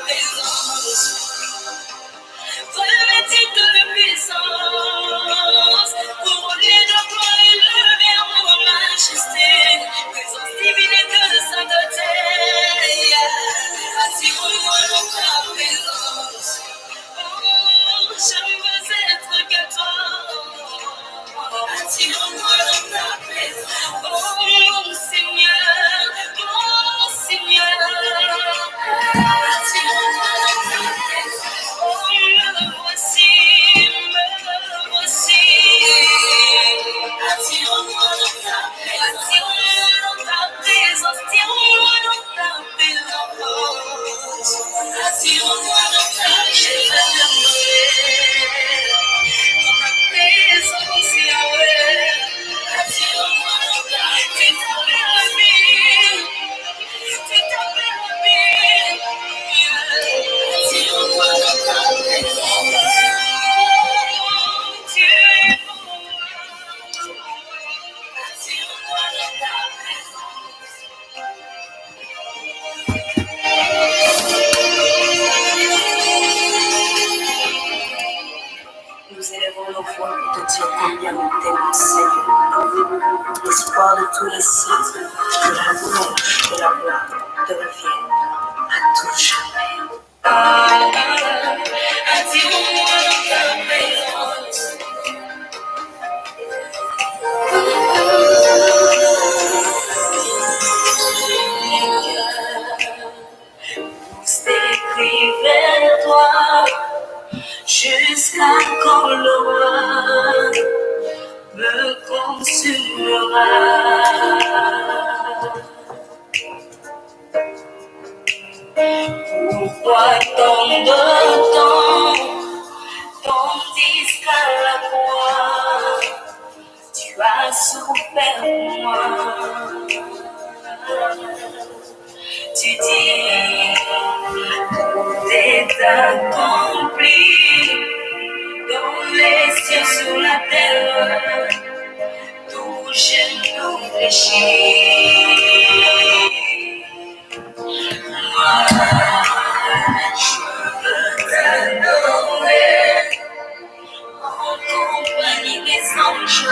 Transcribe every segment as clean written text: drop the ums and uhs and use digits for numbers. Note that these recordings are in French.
présence. Revêtis de puissance, couronné de gloire et levé en majesté, présence divine et de sainteté. Attire-moi dans ta présence. Oh, je ne veux être que toi. Attire-moi dans ta présence. Oh, mon Seigneur, mon Seigneur. Attire-moi dans ta présence. Oh, me voici. Attire-moi dans ta présence. Attire-moi dans ta présence. Attire-moi dans ta présence. Attire-moi dans ta présence. Dans ta présence, Yahweh. Attire-moi dans ta présence. Tu t'appelles la vie. Attire-moi dans ta présence. Tu es bon. Attire-moi dans ta présence. Nous élevons nos voix pour te dire combien nous t'aimons, Seigneur. L'espoir de tous les siècles, que la louange et la gloire te reviennent à tout jamais. Attire-moi dans ta présence. Pousse tes vers toi, jusqu'à quand le roi me consumera. Pourquoi tant de temps, tandis qu'à la croix, tu as souffert pour moi. Tu dis, tout est accompli, dans les cieux, sur la terre, tout genou fléchit. Moi, je veux t'adorer en compagnie des anges.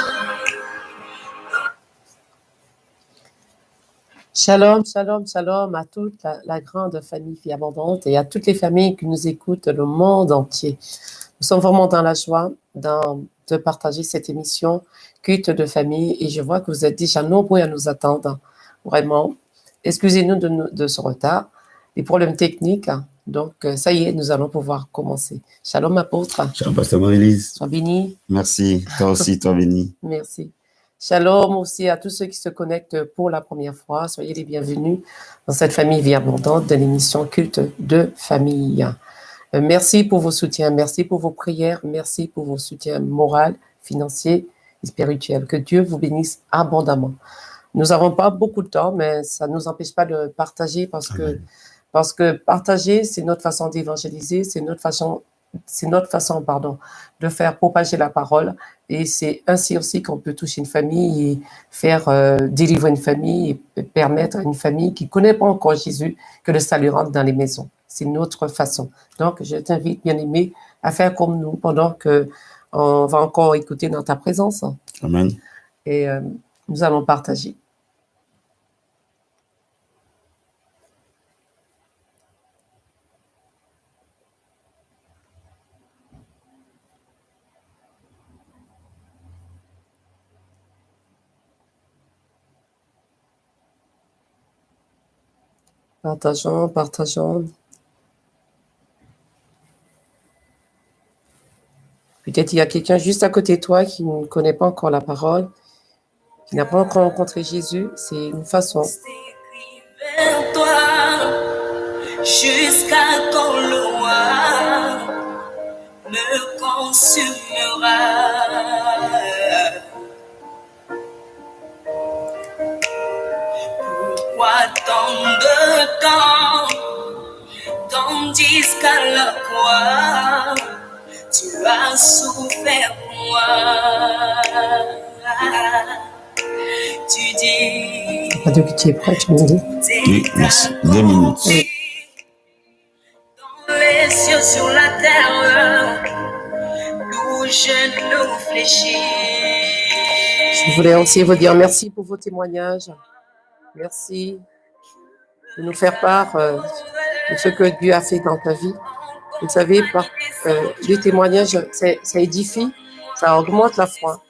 Shalom, shalom, shalom à toute la grande famille Vie Abondante et à toutes les familles qui nous écoutent le monde entier. Nous sommes vraiment dans la joie de partager cette émission Culte de famille et je vois que vous êtes déjà nombreux à nous attendre. Vraiment, excusez-nous de ce retard, les problèmes techniques. Donc, ça y est, nous allons pouvoir commencer. Shalom, apôtre. Shalom, pasteur Marie-Lise. Sois béni. Merci, toi aussi, toi béni. Merci. Shalom aussi à tous ceux qui se connectent pour la première fois. Soyez les bienvenus dans cette famille Vie Abondante de l'émission Culte de famille. Merci pour vos soutiens, merci pour vos prières, merci pour vos soutiens moraux, financiers et spirituels. Que Dieu vous bénisse abondamment. Nous n'avons pas beaucoup de temps, mais ça ne nous empêche pas de partager parce que partager, c'est notre façon d'évangéliser, c'est notre façon, de faire propager la parole. Et c'est ainsi aussi qu'on peut toucher une famille et faire délivrer une famille et permettre à une famille qui ne connaît pas encore Jésus que le salut rentre dans les maisons. C'est notre façon. Donc, je t'invite, bien-aimé, à faire comme nous pendant qu'on va encore écouter dans ta présence. Amen. Et nous allons partager. Partageons. Peut-être il y a quelqu'un juste à côté de toi qui ne connaît pas encore la parole, qui n'a pas encore rencontré Jésus. C'est une façon. Vers toi, jusqu'à quand le roi me consumera. Pourquoi tant de temps, tandis qu'à la croix, tu as souffert pour moi. Tu dis, Radio que tu es prêt, tu me dis. Oui, merci. 2 minutes. Oui. dans les cieux sur la terre, d'où je nous fléchis. Je voulais aussi vous dire merci pour vos témoignages. Merci de nous faire part de ce que Dieu a fait dans ta vie. Vous savez, les témoignages, ça édifie, ça augmente la foi.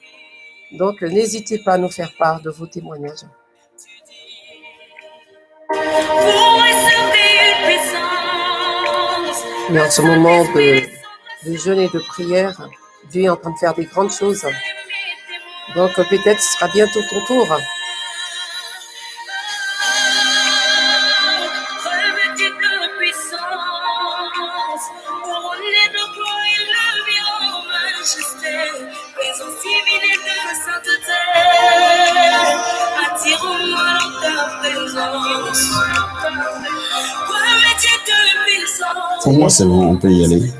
Donc, n'hésitez pas à nous faire part de vos témoignages. Mais en ce moment de jeûne et de prière, Dieu est en train de faire des grandes choses. Donc, peut-être ce sera bientôt ton tour. Pour moi, c'est bon, on peut y aller.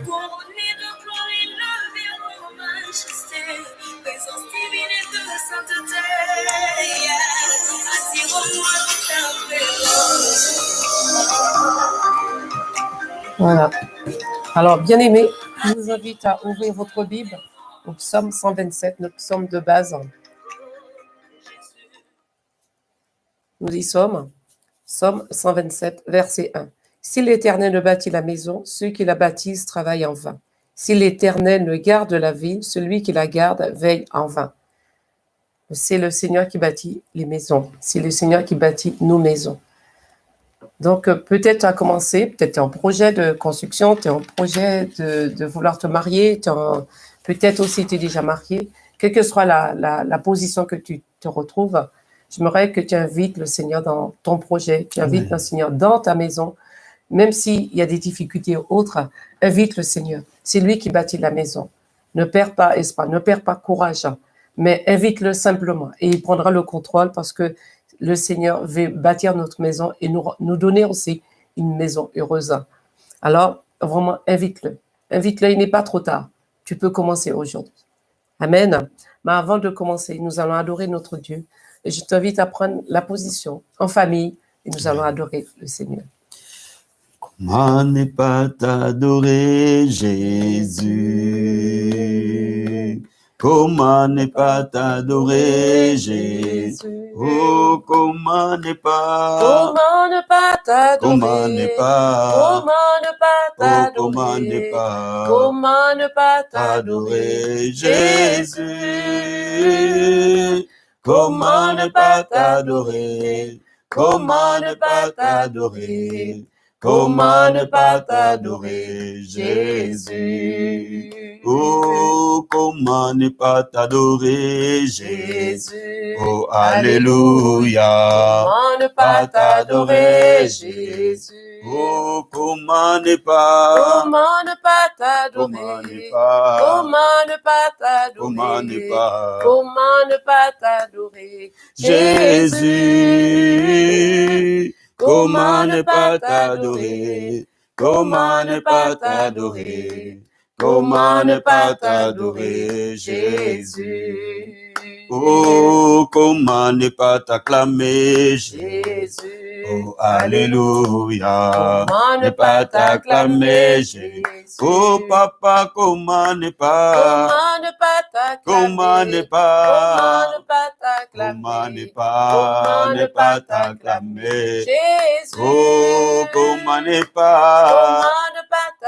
Voilà. Alors, bien aimé, je vous invite à ouvrir votre Bible au psaume 127, notre psaume de base. Nous y sommes. Psaume 127, verset 1. Si l'Éternel ne bâtit la maison, ceux qui la bâtissent travaillent en vain. Si l'Éternel ne garde la ville, celui qui la garde veille en vain. C'est le Seigneur qui bâtit les maisons. C'est le Seigneur qui bâtit nos maisons. Donc, peut-être tu as commencé, peut-être tu es en projet de construction, tu es en projet de vouloir te marier, peut-être aussi tu es déjà marié. Quelle que soit la position que tu te retrouves, j'aimerais que tu invites le Seigneur dans ton projet, tu invites le Seigneur dans ta maison, même s'il y a des difficultés autres, invite le Seigneur. C'est lui qui bâtit la maison. Ne perds pas espoir, ne perds pas courage, mais invite-le simplement et il prendra le contrôle parce que le Seigneur veut bâtir notre maison et nous donner aussi une maison heureuse. Alors, vraiment, invite-le. Invite-le, il n'est pas trop tard. Tu peux commencer aujourd'hui. Amen. Mais avant de commencer, nous allons adorer notre Dieu. Et je t'invite à prendre la position en famille et nous allons adorer le Seigneur. Comment ne pas t'adorer, Jésus? Comment ne pas t'adorer, Jésus? Oh, comment ne pas t'adorer? Comment ne pas Comment ne pas t'adorer? Comment ne pas Comment ne pas t'adorer? Jésus? Comment ne pas t'adorer? Comment ne pas t'adorer? Comment ne pas t'adorer, Jésus? Oh, comment ne pas t'adorer, Jésus? Oh, alléluia. Comment ne pas t'adorer, Jésus? Oh, comment ne pas Comment ne pas Comment t'adorer? ne pas Comment ne pas Comment ne t'adorer? pas Comment ne pas t'adorer? Jésus? Comment ne pas t'adorer? Comment ne pas t'adorer? Comment ne pas t'adorer, Jésus? Oh, comment ne pas t'acclamer, Jésus? Oh, alléluia. Comment Ne pas t'acclamer, Jésus? Oh, papa, comment ne pas Comment ne pas t'acclamer? Comment ne Comment ne pas t'acclamer? Jésus? Oh, comment ne pas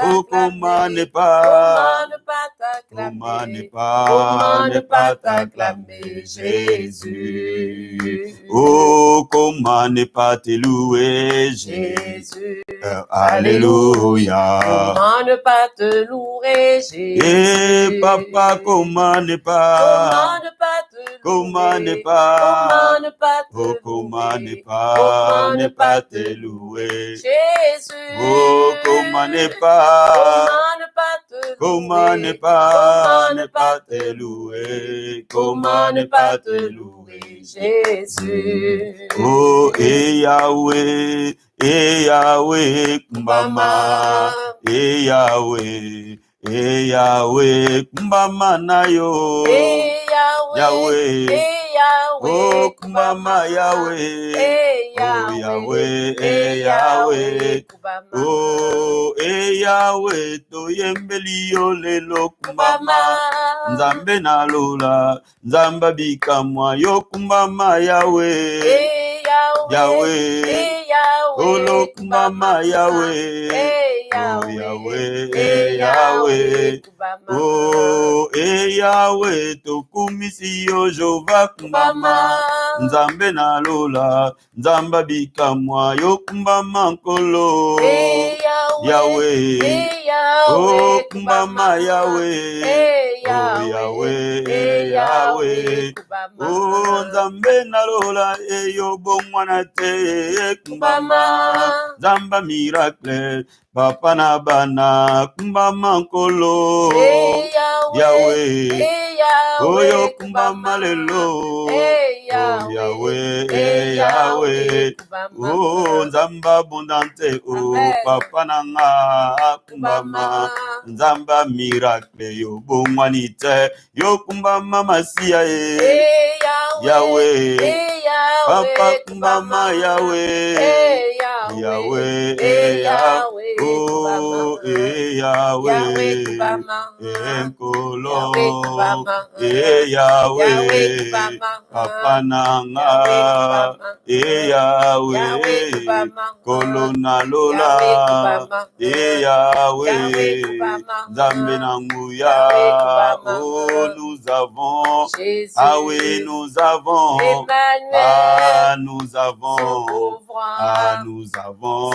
Oh, comment ne pas Comment ne pas t'acclamer, Jésus? Oh, comment ne pas te louer, Jésus? Alléluia. Comment ne pas te louer, Jésus? Et papa, comment ne pas Comment ne Comment ne pas te louer? pas Comment ne pas te Oh, comment ne louer? pas Comment ne ne pas pas te te louer? Jésus? Oh, comment ne pas Comment ne pas te louer? Comment ne pas te louer, Jésus? Oh, Yahweh, Mbama, Yahweh, Mbama na yo, Yahweh, oh, Mbama Yahweh, Yahweh, Yahweh, oh, Yahweh, toyembeli yo lelo kumbama, Nzambe na lola, Nzamba bikamwa yo kumbama Yahweh, Yahweh, olo kumbama Yahweh, oh Yahweh, Yahweh, oh Yahweh, tokumisi yo Jova kumbama, Nzambe na lola, Nzamba bikamwa yo kumbama nkolo, Yahweh, oh kumbama Yahweh, oh Yahweh, Yahweh, oh Nzambe na lola eyo bongwana te kumbama, Nzamba miracle, Papa na bana kumbama nkolo, Yahweh, oyo kumbama lelo, oh Yahweh, Yahweh, oh Nzamba bondante, oh Papa na nga kumbama, Nzamba miracle yo bongwanite yo kumbama masia Yahweh, Papa kumbama Yahweh, Yahweh, Yahweh, oh Yahweh, enkolo, Yahweh, Papa nanga, Yahweh, kolona lola, Yahweh, Nzambe nanguya, oh nous avons, ah oui nous avons, ah nous avons, ah nous avons,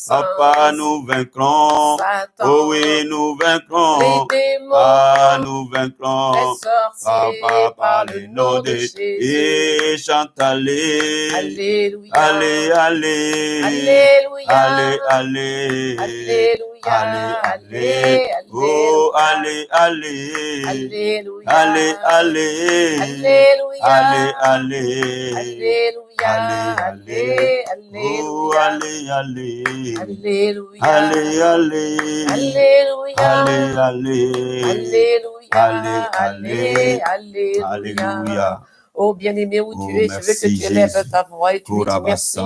Papa nous vaincrons, oh oui nous vaincrons, ah nous vaincrons, Papa par le nom de et chante allez, allez, allez, allez, allez, allez, oh allez, allez, allez, allez, allez, allez, oh allez, allez, allez, allez, Alléluia. Oh bien-aimé où tu es, je veux que tu élèves ta voix et tu lui dis merci.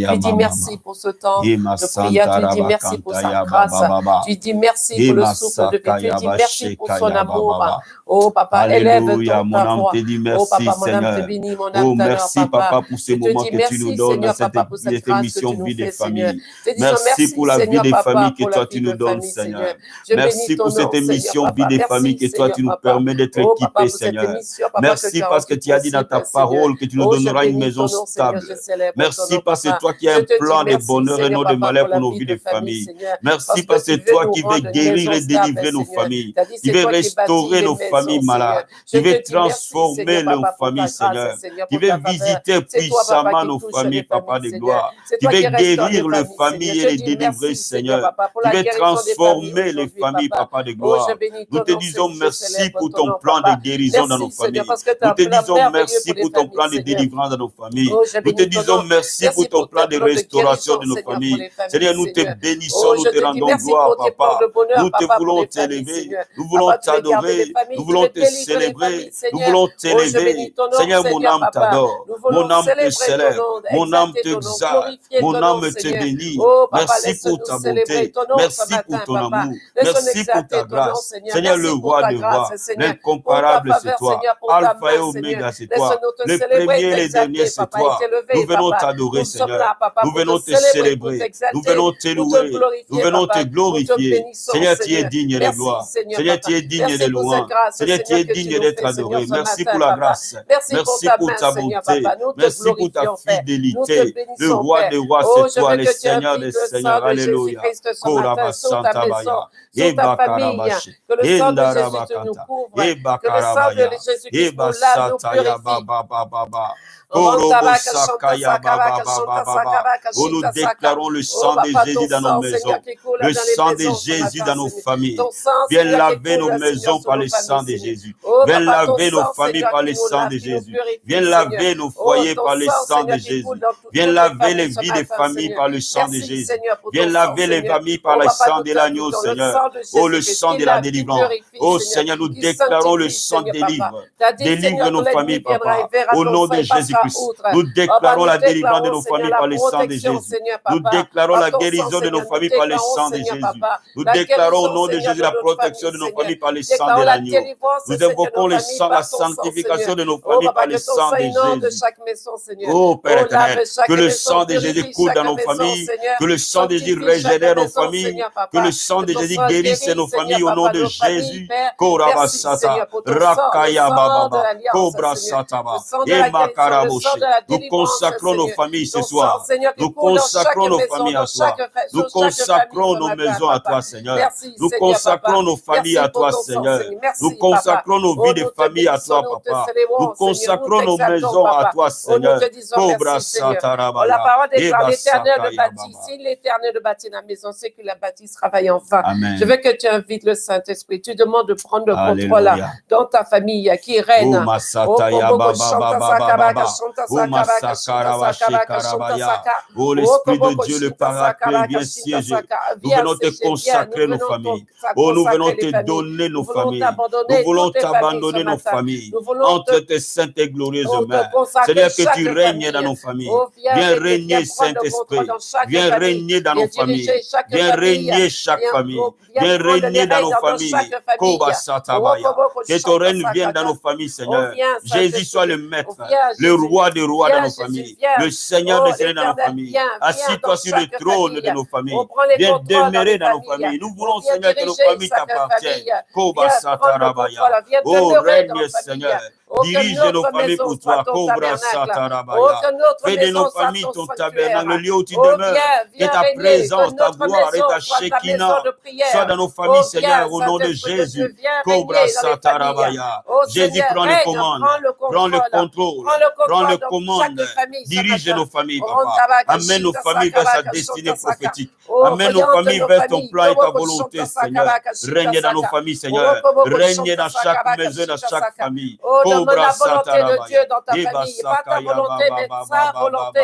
Tu dis merci pour ce temps de prière, tu dis merci pour sa grâce, tu dis merci pour le souffle de vie, tu dis merci pour son amour. Oh papa, élève ta voix. Oh papa, mon âme te bénit, mon âme merci papa pour ce moment que tu nous donnes dans cette émission Vie des familles. Merci pour la vie des familles que toi tu nous donnes, Seigneur. Merci pour cette émission Vie des familles que toi tu nous permets d'être équipés, Seigneur. Merci parce que tu as dit dans ta parole que tu nous donneras une maison stable. Merci parce que c'est toi qui as un plan de bonheur et non de malheur pour nos vies de famille. Merci parce que c'est toi qui veux guérir et délivrer nos familles. Tu veux restaurer nos familles malades. Tu veux transformer nos familles, Seigneur. Tu veux visiter puissamment nos familles, Papa de gloire. Tu veux guérir les familles et les délivrer, Seigneur. Tu veux transformer les familles, Papa de gloire. Nous te disons merci pour ton plan de guérison dans nos familles. Nous te disons merci pour ton plan de délivrance dans nos familles. Nous te disons merci pour ton plan de restauration de nos familles. Seigneur, nous te bénissons, nous te rendons gloire, Papa. Nous te voulons t'élever, nous voulons t'adorer, nous voulons te célébrer, nous voulons t'élever. Seigneur, mon âme t'adore, mon âme te célèbre, mon âme t'exalte, mon âme te bénit. Merci pour ta bonté, merci pour ton amour, merci pour ta grâce. Seigneur, le roi des rois, l'incomparable c'est toi, Alpha et Oméga c'est toi. Le premier et le dernier, c'est toi. Nous venons t'adorer, Seigneur. Nous venons te célébrer. Nous venons te louer. Nous venons te glorifier. Seigneur, tu es digne de gloire. Seigneur, tu es digne de louange. Seigneur, tu es digne d'être adoré. Merci pour la grâce. Merci pour ta bonté. Merci pour ta fidélité. Le roi des rois, c'est toi, le Seigneur des seigneurs. Alléluia. Korabassantabaya. Eba karabashi. Enda rabakata. Eba karabaya. Eba sataya baba baba. Où nous déclarons le sang de Jésus dans nos maisons, le sang de Jésus dans nos familles. Viens laver nos maisons par le sang de Jésus. Viens laver nos familles par le sang de Jésus. Viens laver nos foyers par le sang de Jésus. Viens laver les vies des familles par le sang de Jésus. Viens laver les familles par le sang de l'agneau, Seigneur. Oh, le sang de la délivrance. Oh, Seigneur, nous déclarons le sang délivre. Délivre nos familles, Papa. Au nom de Jésus. Jésus-Christ. Nous déclarons la délivrance de nos familles par le sang de Jésus. Nous déclarons la guérison de nos familles par le sang de Jésus. Nous déclarons au nom de Jésus la protection de nos familles par le sang de l'agneau. Nous invoquons le sang, la sanctification de nos familles par le sang de Jésus. Oh Père éternel, que le sang de Jésus coule dans nos familles, que le sang de Jésus régénère nos familles, que le sang de Jésus guérisse nos familles au nom de Jésus. Korabasata, Rakaya Baba, Cobra Sataba, Ema Karaboshi. Nous consacrons nos familles ce soir. Nous consacrons nos familles à toi. Nous consacrons nos maisons à toi, Seigneur. Nous consacrons nos familles à toi, Seigneur. Nous consacrons nos vies de famille à toi, Papa. Nous consacrons nos maisons à toi, Seigneur. Cobra Sataraba. La parole déclare l'Éternel le bâtit. Si l'Éternel le bâtit la maison, c'est que la bâtisse travaille en vain. Je veux que tu invites le Saint-Esprit. Tu demandes de prendre le contrôle dans ta famille qui règne. Oh, l'Esprit de Dieu, le Paraclet, viens siéger. Nous venons te consacrer nos familles. Oh, nous venons te donner nos familles. Nous voulons t'abandonner nos familles entre tes saintes et glorieuses mains. Seigneur, que tu règnes dans nos familles. Viens régner, Saint-Esprit. Viens régner dans nos familles. Viens régner chaque famille. Viens régner dans nos familles. Que ton règne vienne dans nos familles, Seigneur. Jésus soit le maître, le roi des rois dans nos familles, le Seigneur des seigneurs dans nos familles. Assis-toi sur le trône de nos familles. Viens demeurer dans nos familles. Nous voulons, Seigneur, que nos familles t'appartiennent. Oh, règne, Seigneur. Dirige nos familles pour toi. Cobra Satarabaya. Fais de nos familles ton tabernacle, le lieu où tu demeures. Que ta présence, ta gloire et ta Shekinah soient dans nos familles, Seigneur, au nom de Jésus. Cobra Satarabaya. Jésus, prends les commandes. Prends le contrôle. Prends le commande. Dirige nos familles, Papa. Amène nos familles vers sa destinée prophétique. Amène nos familles vers ton plan et ta volonté, Seigneur. Règne dans nos familles, Seigneur. Règne dans chaque maison, dans chaque famille. Demande la volonté de Dieu dans ta famille, pas ta volonté, mais sa volonté.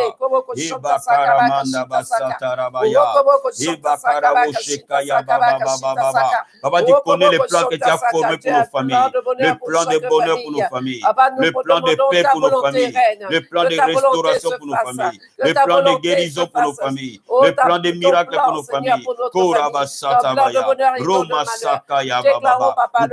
Papa, tu connais les plans que tu as formés pour nos familles, le plan de bonheur pour nos familles, le plan de paix pour nos familles, le plan de restauration pour nos familles, le plan de guérison pour nos familles, le plan de miracles pour nos familles.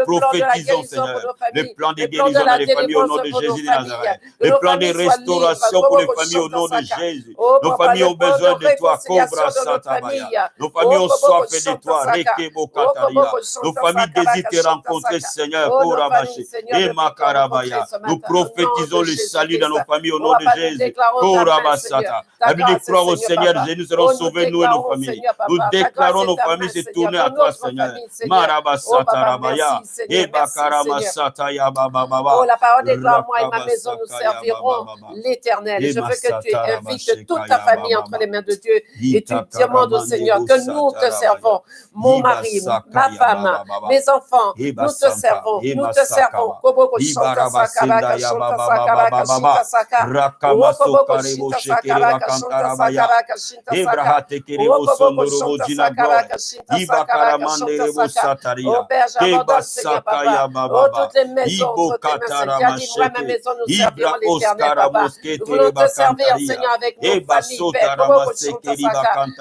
Nous prophétisons, Seigneur, le plan de guérison dans les familles au nom de Jésus de Nazareth. Le plan de restauration pour les familles au nom de Jésus. Nos familles ont besoin de toi, Cobra Satabaya. Nos familles ont soif de toi, Rekebo Kataria. Nos familles désirent te rencontrer, Seigneur, Korabashi et Makarabaya. Nous prophétisons le salut dans nos familles au nom de Jésus. Korabasata. La Bible dit croire au Seigneur, Jésus, nous serons sauvés, nous et nos familles. Nous déclarons nos familles se tourner à toi, Seigneur. Marabasata Rabaya. Et Bakaramasata Yababa. La parole déclare, moi et ma maison, nous servirons l'Éternel. Je veux que tu invites toute ta famille entre les mains de Dieu et tu demandes au Seigneur que nous te servons. Mon mari, ma femme, mes enfants, nous te servons, nous te servons. Toutes les maisons, moi ma maison, nous servirons l'Éternel, Papa. Nous voulons te servir, Seigneur, avec nos familles, Père.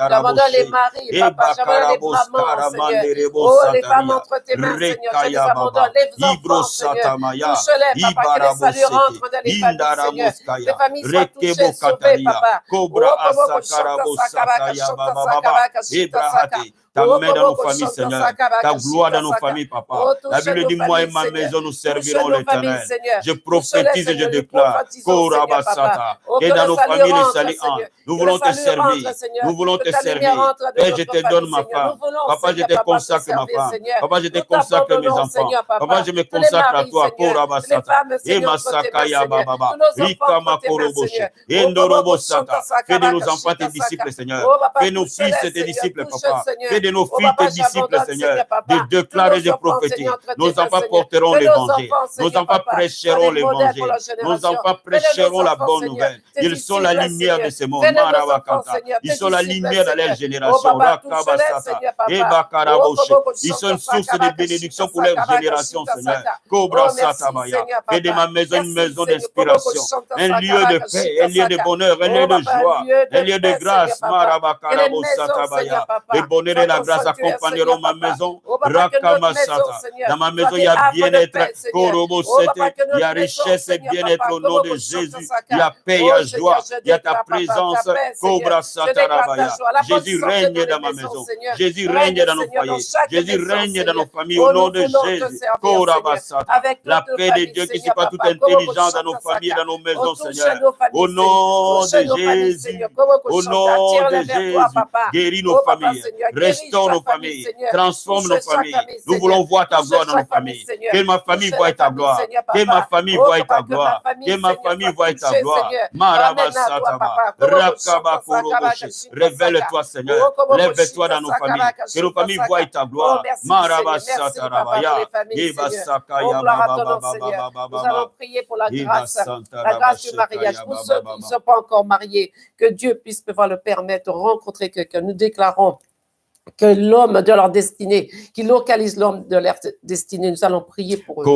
J'abandonne les maris, Papa, j'abandonne les mamans, Seigneur. Oh, les femmes entre tes mains, Seigneur, je les abandonne. Les enfants, Seigneur, touche-les, Papa, que les saluts rentrent dans les familles, Seigneur. Les familles soient touchées, sauvées, Papa. Ta main dans nos familles, Seigneur. Ta gloire dans nos familles, Papa. La Bible dit, moi et ma maison, nous servirons l'Éternel. Je prophétise et je déclare, que dans nos familles, le salut entre. Nous voulons te servir. Nous voulons te servir. Et je te donne ma femme. Papa, je te consacre ma femme. Papa, je te consacre mes enfants. Papa, je me consacre à toi. Et Masakaya Baba. Rika Makoroboshi. Endorobo Sata. Fais de nos enfants tes disciples, Seigneur. Fais nos fils tes disciples, Papa. Fais de nos filles, tes disciples, Seigneur, de déclarer, de prophétiser. Nos enfants porteront l'évangile. Nos enfants prêcheront l'évangile. Nos enfants prêcheront la bonne nouvelle. Ils sont la lumière de ce monde. Ils sont la lumière de leur génération. Ils sont une source de bénédiction pour leur génération, Seigneur. Cobra Satabaya. Fais de ma maison une maison d'inspiration, un lieu de paix, un lieu de bonheur, un lieu de joie, un lieu de grâce. Marabakarabo Satabaya. Le bonheur et la grâce accompagneront ma maison. Rakama Sata. Dans ma maison, il y a bien-être. Korobo Sete. Il y a richesse et bien-être au nom de Jésus. Il y a paix, il y a joie, il y a ta présence. Cobra Satarabaya. Jésus règne dans ma maison. Jésus règne dans nos foyers. Jésus règne dans nos familles au nom de Jésus. Cobra Sata. La paix de Dieu qui surpasse toute intelligence dans nos familles, dans nos maisons, Seigneur. Au nom de Jésus. Au nom de Jésus. Guéris nos familles. Restaure nos familles. Transforme nos familles. Nous voulons voir ta gloire dans nos familles. Que ma famille voie ta gloire. Que ma famille voie ta gloire. Que ma famille voie ta gloire. Marabasataba. Rakaba Koroboche. Révèle-toi, Seigneur. Lève-toi dans nos familles. Que nos familles voient ta gloire. Marabasatarabaya. Ebasakaya Baba. Nous allons prier pour la grâce du mariage. Pour ceux qui ne sont pas encore mariés, que Dieu puisse pouvoir le permettre de rencontrer quelqu'un. Nous déclarons que l'homme de leur destinée, qui localise l'homme de leur destinée, nous allons prier pour eux. Je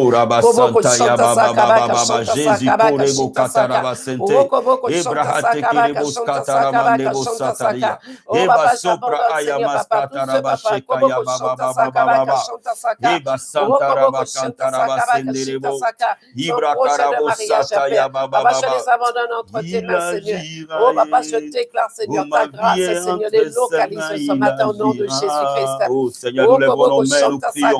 déclare, Seigneur, ta grâce, Seigneur, les localise ce matin au nom de Jésus-Christ. Oh Seigneur, nous lèvons nos mains, nous prions,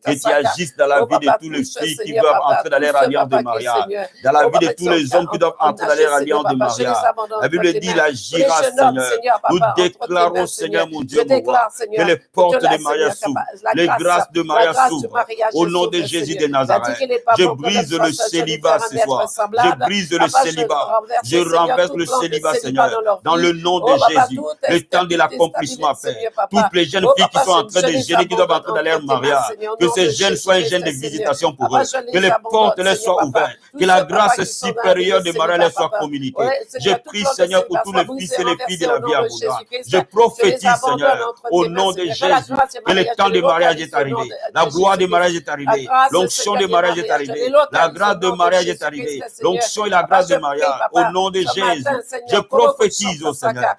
que tu agisses dans la vie de tous les filles qui doivent entrer dans leur alliance de mariage, dans la vie de tous les hommes qui doivent entrer dans leur alliance de mariage. La Bible dit, il agira, Seigneur. Nous déclarons, Seigneur, mon Dieu, que les portes de mariage s'ouvrent, les grâces de mariage s'ouvrent, au nom de Jésus de Nazareth. Je brise le célibat ce soir. Je brise le célibat. Je renverse le célibat, Seigneur, dans le nom de Jésus. Le temps de l'accomplissement fait. Toutes les jeunes filles qui sont en train de gêner, qui doivent entrer dans leur mariage, que ces jeunes soient un jeune de visitation pour eux, que les portes leur soient ouvertes, que la grâce supérieure de mariage leur soit communiquée. Je prie, Seigneur, pour tous les fils et les filles de la vie abondante. Je prophétise, Seigneur, au nom de Jésus, que le temps de mariage est arrivé, la gloire de mariage est arrivée, l'onction de mariage est arrivée, la grâce de mariage est arrivée, l'onction et la grâce de mariage, au nom de Jésus. Je prophétise au Seigneur.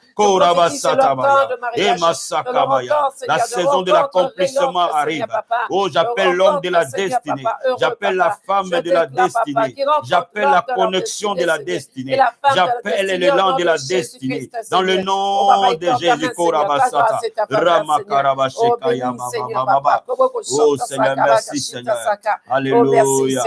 La saison de l'accomplissement arrive. Oh, j'appelle l'homme de la destinée. J'appelle la femme de la destinée. J'appelle la connexion de la destinée. J'appelle l'élan de la destinée. Dans le nom de Jésus, oh Seigneur, merci Seigneur. Alléluia.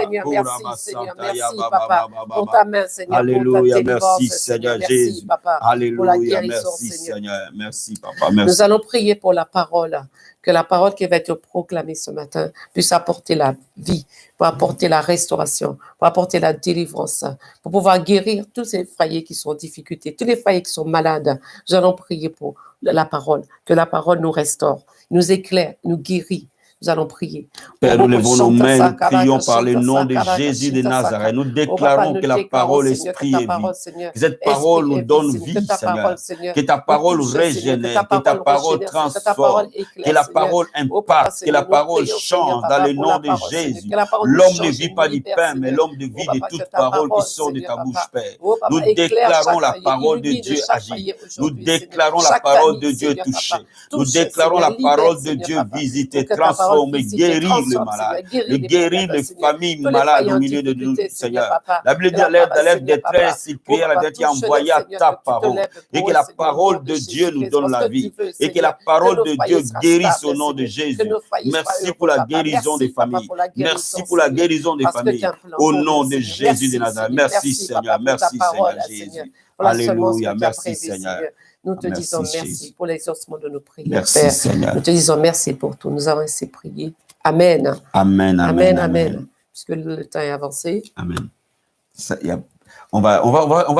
Merci Papa. Pour ta main, Seigneur. Alléluia. Merci Seigneur Jésus. Alléluia. Merci Seigneur. Merci Papa. Merci. Nous allons prier pour la parole, que la parole qui va être proclamée ce matin puisse apporter la vie, pour apporter la restauration, pour apporter la délivrance, pour pouvoir guérir tous ces foyers qui sont en difficulté, tous les foyers qui sont malades. Nous allons prier pour la parole, que la parole nous restaure, nous éclaire, nous guérit. Nous allons prier. Père, nous levons nos mains, nous prions par le nom de Jésus de Nazareth. Nous déclarons que la parole esprit est vie. Que cette parole nous donne vie, Seigneur. Que ta parole régénère, que ta parole transforme, que la parole impacte, que la parole change dans le nom de Jésus. L'homme ne vit pas du pain, mais l'homme de vie de toute parole qui sort de ta bouche, Père. Nous déclarons la parole de Dieu agir. Nous déclarons la parole de Dieu toucher. Nous déclarons la parole de Dieu visiter, transformer, guérir le malade, guérir les familles malades au milieu de nous, Seigneur. La Bible dit dans l'air détresse, il prie à la détresse, envoya ta parole. Et que la parole de Dieu nous donne la vie. Et que la parole de Dieu guérisse au nom de Jésus. Merci pour la guérison des familles. Merci pour la guérison des familles. Au nom de Jésus de Nazareth. Merci Seigneur. Merci Seigneur Jésus. Alléluia. Merci Seigneur. Nous te disons merci pour l'exaucement de nos prières. Merci, Père. Seigneur. Nous te disons merci pour tout. Nous avons ainsi prié. Amen. Amen, amen, Amen, amen. amen. Puisque le temps est avancé. Amen. On va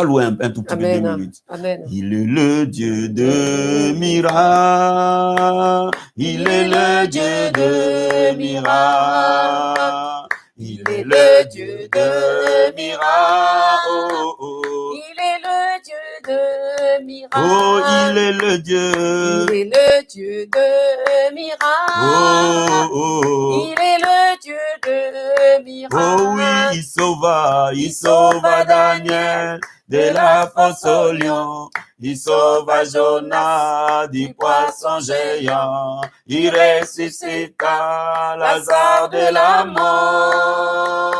louer un tout petit peu 2 minutes. Amen. Il est le Dieu de miracles. Il est le Dieu de miracles. Il est le Dieu de miracles. Oh, oh. Il est le Dieu de miracles. Oh, il est le Dieu. Il est le Dieu de miracles. Oh, oh. Il est le Dieu de miracles. Oh oui, il sauva Daniel de la fosse au lion. Il sauva Jonas du poisson géant. Il ressuscita Lazare de la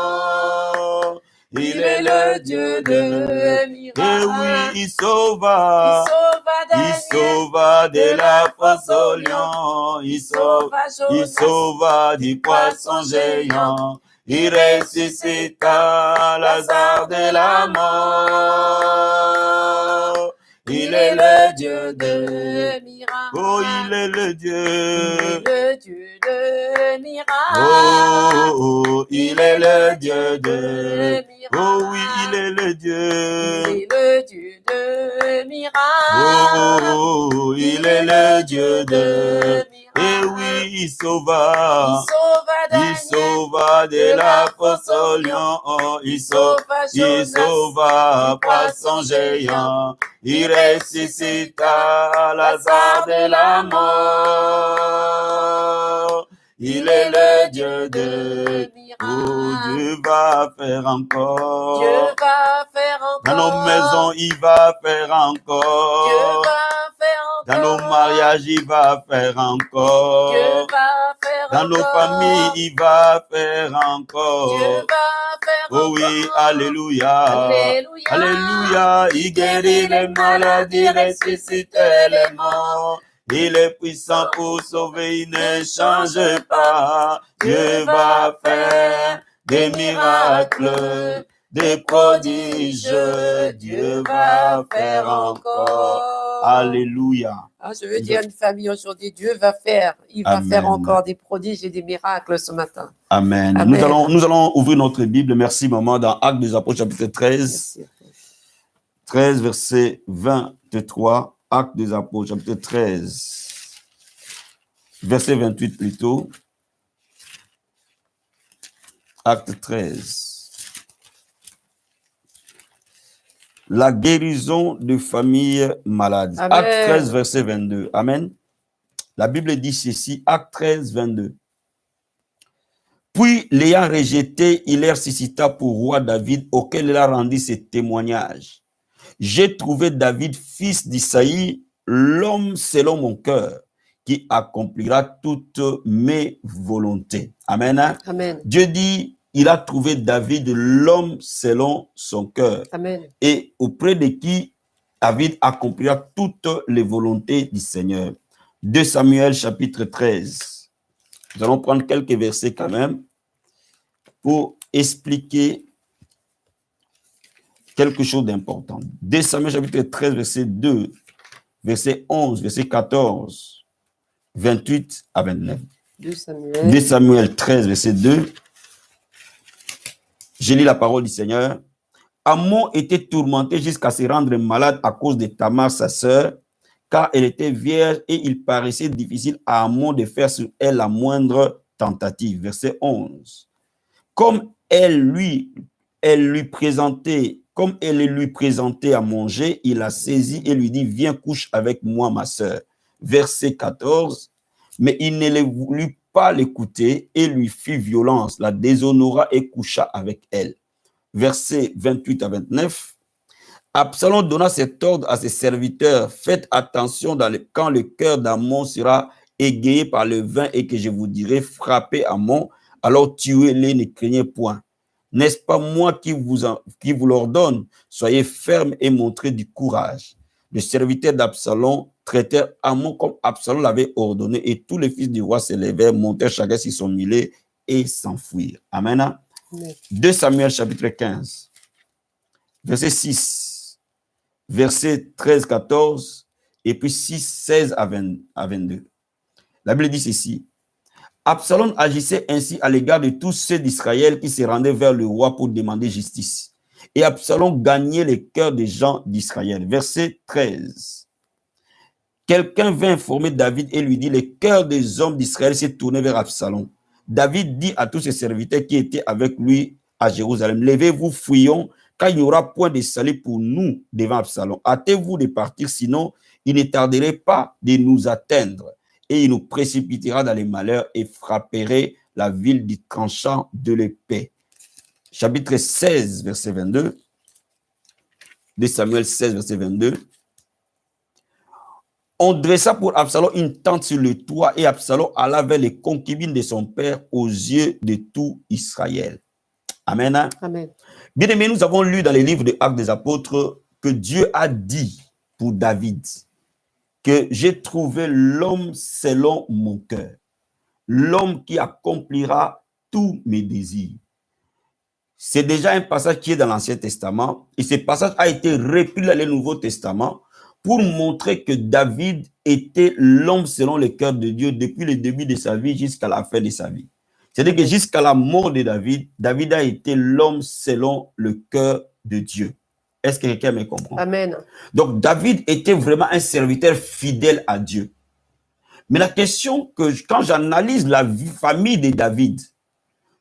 mort. Il est le Dieu de miracles. Et oui, il sauva de la fosse au lion. Il sauva du poisson géant. Il ressuscita Lazare de la mort. Il est le Dieu de miracles. Oh, il est le Dieu. Le Dieu de miracles. Oh, oh, il est le Dieu de miracles. Oh oui, il est le Dieu. Il est le Dieu de miracles. Oh, il est le Dieu de Et oui, il sauva de la fosse au lion. Il sauva poisson géant. Il ressuscita Lazare de la mort. Il est le Dieu de miracles. Oh, Dieu va faire encore. Dieu va faire encore. Dans nos maisons, il va faire encore. Dieu va faire encore. Dans nos mariages, il va faire encore. Dieu va faire Dans nos encore. familles, il va faire encore. Dieu va faire Oh oui, encore. alléluia. Alléluia. Alléluia. Il guérit les maladies, ressuscite les morts. Il est puissant pour sauver, il ne change pas. Dieu va faire des miracles, des prodiges. Dieu va faire encore. Alléluia. Ah, je veux dire à une famille aujourd'hui, Dieu va faire, il va Amen. faire encore des prodiges et des miracles ce matin. Amen. Amen. Nous allons ouvrir notre Bible. Merci, maman, dans Actes des Apôtres, chapitre 13. Merci. 13, verset 23. Actes des Apôtres, chapitre 13. Verset 28 plutôt. Acte 13. La guérison de familles malades. Amen. Acte 13, verset 22. Amen. La Bible dit ceci, Acte 13, 22. Puis, l'ayant rejeté, il les ressuscita pour roi David, auquel il a rendu ce témoignage. J'ai trouvé David, fils d'Isaïe, l'homme selon mon cœur, qui accomplira toutes mes volontés. Amen. Amen. Dieu dit, il a trouvé David, l'homme selon son cœur. Amen. Et auprès de qui David accomplira toutes les volontés du Seigneur. 2 Samuel, chapitre 13. Nous allons prendre quelques versets quand même pour expliquer quelque chose d'important. 2 Samuel, chapitre 13, verset 2, verset 11, verset 14, 28 à 29. 2 Samuel. 2 Samuel 13, verset 2. Je lis la parole du Seigneur. Amon était tourmenté jusqu'à se rendre malade à cause de Tamar, sa sœur, car elle était vierge et il paraissait difficile à Amon de faire sur elle la moindre tentative. Verset 11. Comme elle lui présentait à manger, il la saisit et lui dit, viens couche avec moi, ma sœur. Verset 14. Mais il ne voulut pas l'écouter et lui fit violence, la déshonora et coucha avec elle. Versets 28 à 29. Absalom donna cet ordre à ses serviteurs. Faites attention quand le cœur d'Amon sera égayé par le vin et que je vous dirai frappez Amon, alors tuez-les, ne craignez point. N'est-ce pas moi qui vous l'ordonne? Soyez fermes et montrez du courage. Les serviteurs d'Absalom traitèrent Amon comme Absalom l'avait ordonné et tous les fils du roi se levèrent, montèrent chacun sur son mulet et s'enfuirent. Amen. 2 Samuel chapitre 15, verset 6, verset 13, 14 et puis 6, 16 à 22. La Bible dit ceci. Absalom agissait ainsi à l'égard de tous ceux d'Israël qui se rendaient vers le roi pour demander justice. Et Absalom gagnait les cœurs des gens d'Israël. Verset 13. Quelqu'un vint informer David et lui dit, les cœurs des hommes d'Israël s'est tourné vers Absalom. David dit à tous ses serviteurs qui étaient avec lui à Jérusalem, levez-vous, fuyons, car il n'y aura point de salut pour nous devant Absalom. Hâtez-vous de partir, sinon il ne tarderait pas de nous atteindre, et il nous précipitera dans les malheurs et frapperait la ville du tranchant de l'épée. Chapitre 16, verset 22, de Samuel 16, verset 22. On dressa pour Absalom une tente sur le toit et Absalom alla vers les concubines de son père aux yeux de tout Israël. Amen. Amen. Bien aimé, nous avons lu dans les livres des Actes des Apôtres que Dieu a dit pour David que j'ai trouvé l'homme selon mon cœur, l'homme qui accomplira tous mes désirs. C'est déjà un passage qui est dans l'Ancien Testament et ce passage a été repris dans le Nouveau Testament pour montrer que David était l'homme selon le cœur de Dieu depuis le début de sa vie jusqu'à la fin de sa vie. C'est-à-dire que jusqu'à la mort de David, David a été l'homme selon le cœur de Dieu. Est-ce que quelqu'un me comprend? Amen. Donc David était vraiment un serviteur fidèle à Dieu. Mais la question que quand j'analyse la famille de David,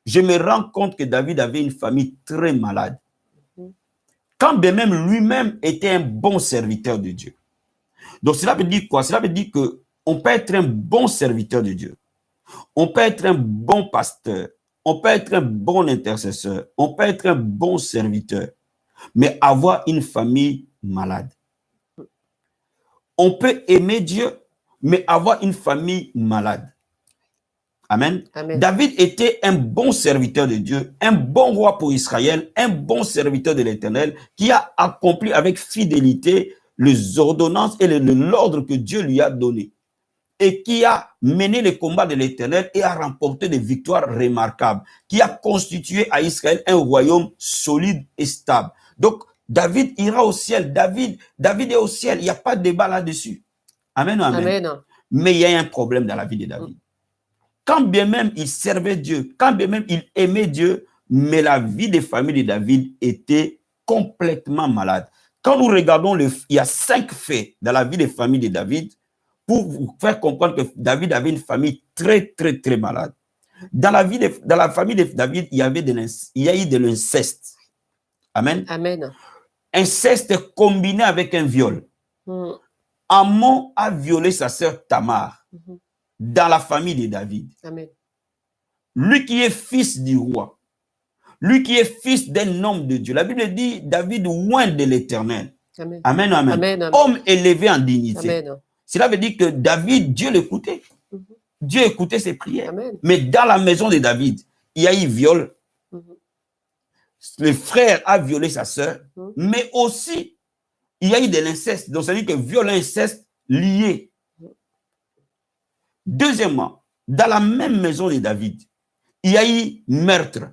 je me rends compte que David avait une famille très malade. Quand bien même lui-même était un bon serviteur de Dieu. Donc cela veut dire quoi? Cela veut dire qu'on peut être un bon serviteur de Dieu. On peut être un bon pasteur. On peut être un bon intercesseur. On peut être un bon serviteur. Mais avoir une famille malade. On peut aimer Dieu, mais avoir une famille malade. Amen. Amen. David était un bon serviteur de Dieu, un bon roi pour Israël, un bon serviteur de l'Éternel qui a accompli avec fidélité les ordonnances et l'ordre que Dieu lui a donné et qui a mené les combats de l'Éternel et a remporté des victoires remarquables, qui a constitué à Israël un royaume solide et stable. Donc, David ira au ciel. David est au ciel. Il n'y a pas de débat là-dessus. Amen, amen. Amen. Mais il y a un problème dans la vie de David. Quand bien même il servait Dieu, quand bien même il aimait Dieu, mais la vie des familles de David était complètement malade. Quand nous regardons, il y a 5 faits dans la vie des familles de David pour vous faire comprendre que David avait une famille très, très, très malade. Dans la famille de David, il y a eu de l'inceste. Amen. Amen. Inceste combiné avec un viol. Amon a violé sa sœur Tamar. Dans la famille de David. Amen. Lui qui est fils du roi, lui qui est fils d'un homme de Dieu. La Bible dit David oint de l'Éternel. Amen. Amen, amen. Amen, amen. Homme élevé en dignité. Amen. Cela veut dire que David, Dieu l'écoutait. Dieu écoutait ses prières. Amen. Mais dans la maison de David, il y a eu viol. Le frère a violé sa sœur, mais aussi il y a eu de l'inceste. Donc ça veut dire que viol et inceste liés. Deuxièmement, dans la même maison de David, il y a eu meurtre.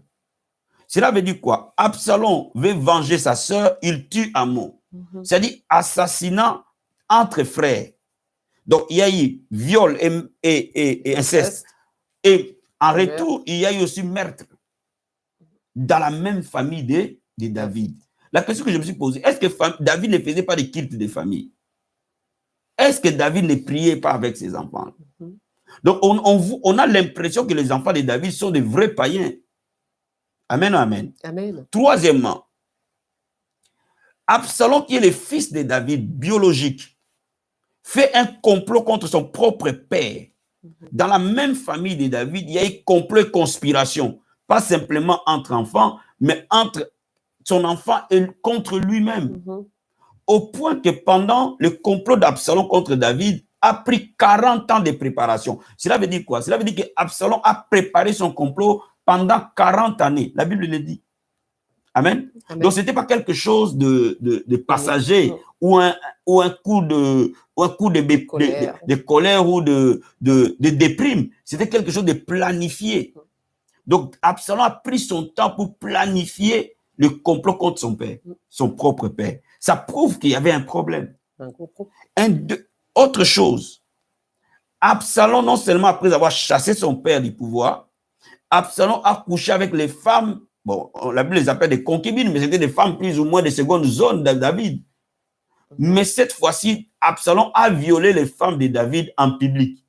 Cela veut dire quoi? Absalom veut venger sa sœur, il tue Amon. C'est-à-dire assassinat entre frères. Donc, il y a eu viol et inceste. Et en retour, il y a eu aussi meurtre. Dans la même famille de David. La question que je me suis posée, est-ce que David ne faisait pas de culte de famille? Est-ce que David ne priait pas avec ses enfants? Donc, on a l'impression que les enfants de David sont des vrais païens. Amen, amen. Amen. Troisièmement, Absalom, qui est le fils de David, biologique, fait un complot contre son propre père. Dans la même famille de David, il y a eu complot et conspiration. Pas simplement entre enfants, mais entre son enfant et contre lui-même. Au point que pendant le complot d'Absalom contre David, a pris 40 ans de préparation. Cela veut dire quoi? Cela veut dire qu'Absalom a préparé son complot pendant 40 années. La Bible le dit. Amen. Amen. Donc, ce n'était pas quelque chose de passager ou un coup de colère ou de déprime. C'était quelque chose de planifié. Donc, Absalom a pris son temps pour planifier le complot contre son père, son propre père. Ça prouve qu'il y avait un problème. Autre chose, Absalom, non seulement après avoir chassé son père du pouvoir, Absalom a couché avec les femmes bon, la Bible les appelle des concubines, mais c'était des femmes plus ou moins de seconde zone de David. Mais cette fois-ci, Absalom a violé les femmes de David en public.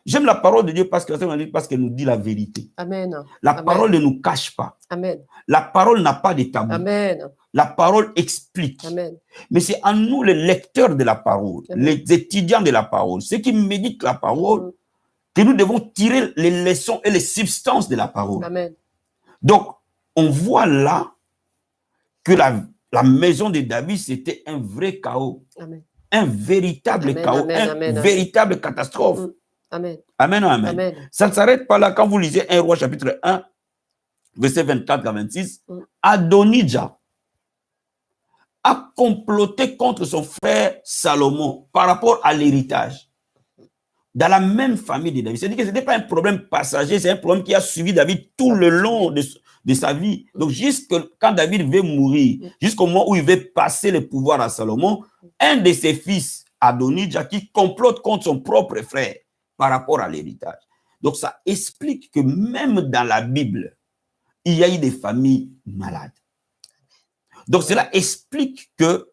J'aime la parole de Dieu parce qu'elle nous dit la vérité. Amen. La parole ne nous cache pas. Amen. La parole n'a pas de tabou. Amen. La parole explique. Amen. Mais c'est en nous, les lecteurs de la parole, les étudiants de la parole, ceux qui méditent la parole, que nous devons tirer les leçons et les substances de la parole. Amen. Donc, on voit là que la maison de David, c'était un vrai chaos. Amen. Un véritable chaos, une véritable catastrophe. Amen. Amen, amen. Amen. Ça ne s'arrête pas là. Quand vous lisez 1 Roi chapitre 1, verset 24 à 26, Adonijah a comploté contre son frère Salomon par rapport à l'héritage. Dans la même famille de David. C'est-à-dire que ce n'était pas un problème passager, c'est un problème qui a suivi David tout le long de sa vie. Donc, jusque quand David veut mourir, jusqu'au moment où il veut passer le pouvoir à Salomon, un de ses fils, Adonijah, qui complote contre son propre frère par rapport à l'héritage. Donc, ça explique que même dans la Bible, il y a eu des familles malades. Donc, cela explique que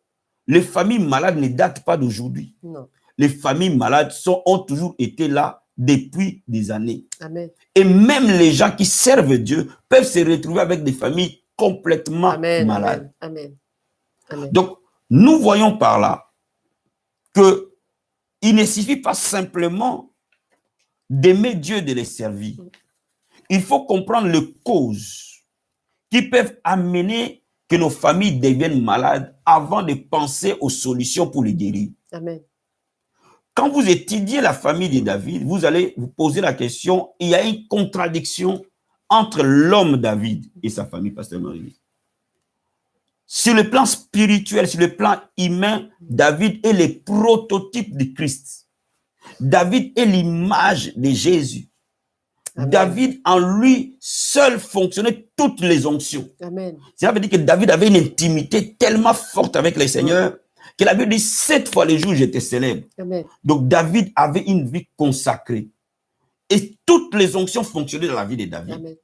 les familles malades ne datent pas d'aujourd'hui. Non. Les familles malades ont toujours été là depuis des années. Amen. Et même les gens qui servent Dieu peuvent se retrouver avec des familles complètement malades. Amen. Amen. Donc, nous voyons par là que il ne suffit pas simplement d'aimer Dieu, de les servir. Il faut comprendre les causes qui peuvent amener que nos familles deviennent malades avant de penser aux solutions pour les guérir. Amen. Quand vous étudiez la famille de David, vous allez vous poser la question, il y a une contradiction entre l'homme David et sa famille, Pasteur Marie. Sur le plan spirituel, sur le plan humain, David est le prototype de Christ. David est l'image de Jésus. Amen. David, en lui, seul fonctionnait toutes les onctions. Amen. Cela veut dire que David avait une intimité tellement forte avec le Seigneur qu'il avait dit 7 fois les jours, j'étais célèbre. Amen. Donc, David avait une vie consacrée. Et toutes les onctions fonctionnaient dans la vie de David. Amen.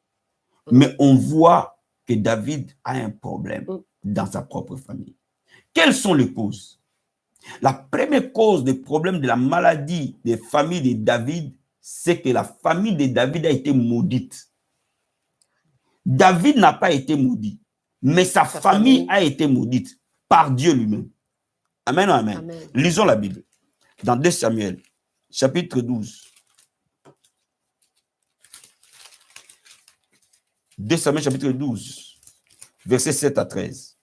Mais on voit que David a un problème dans sa propre famille. Quelles sont les causes? La première cause des problèmes de la maladie des familles de David, c'est que la famille de David a été maudite. David n'a pas été maudit, mais sa famille a été maudite par Dieu lui-même. Amen, amen. Amen. Lisons la Bible. Dans 2 Samuel, chapitre 12. 2 Samuel, chapitre 12, versets 7 à 13.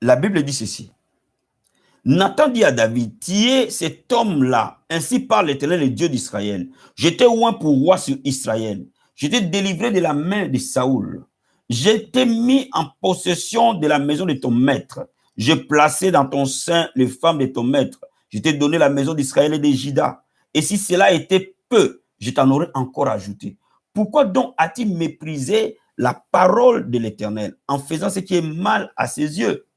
La Bible dit ceci. Nathan dit à David, tu es cet homme-là, ainsi parle l'Éternel, le Dieu d'Israël. Je t'ai oint pour roi sur Israël. Je t'ai délivré de la main de Saoul. Je t'ai mis en possession de la maison de ton maître. J'ai placé dans ton sein les femmes de ton maître. Je t'ai donné la maison d'Israël et de Juda. Et si cela était peu, je t'en aurais encore ajouté. Pourquoi donc as-tu méprisé la parole de l'Éternel en faisant ce qui est mal à ses yeux?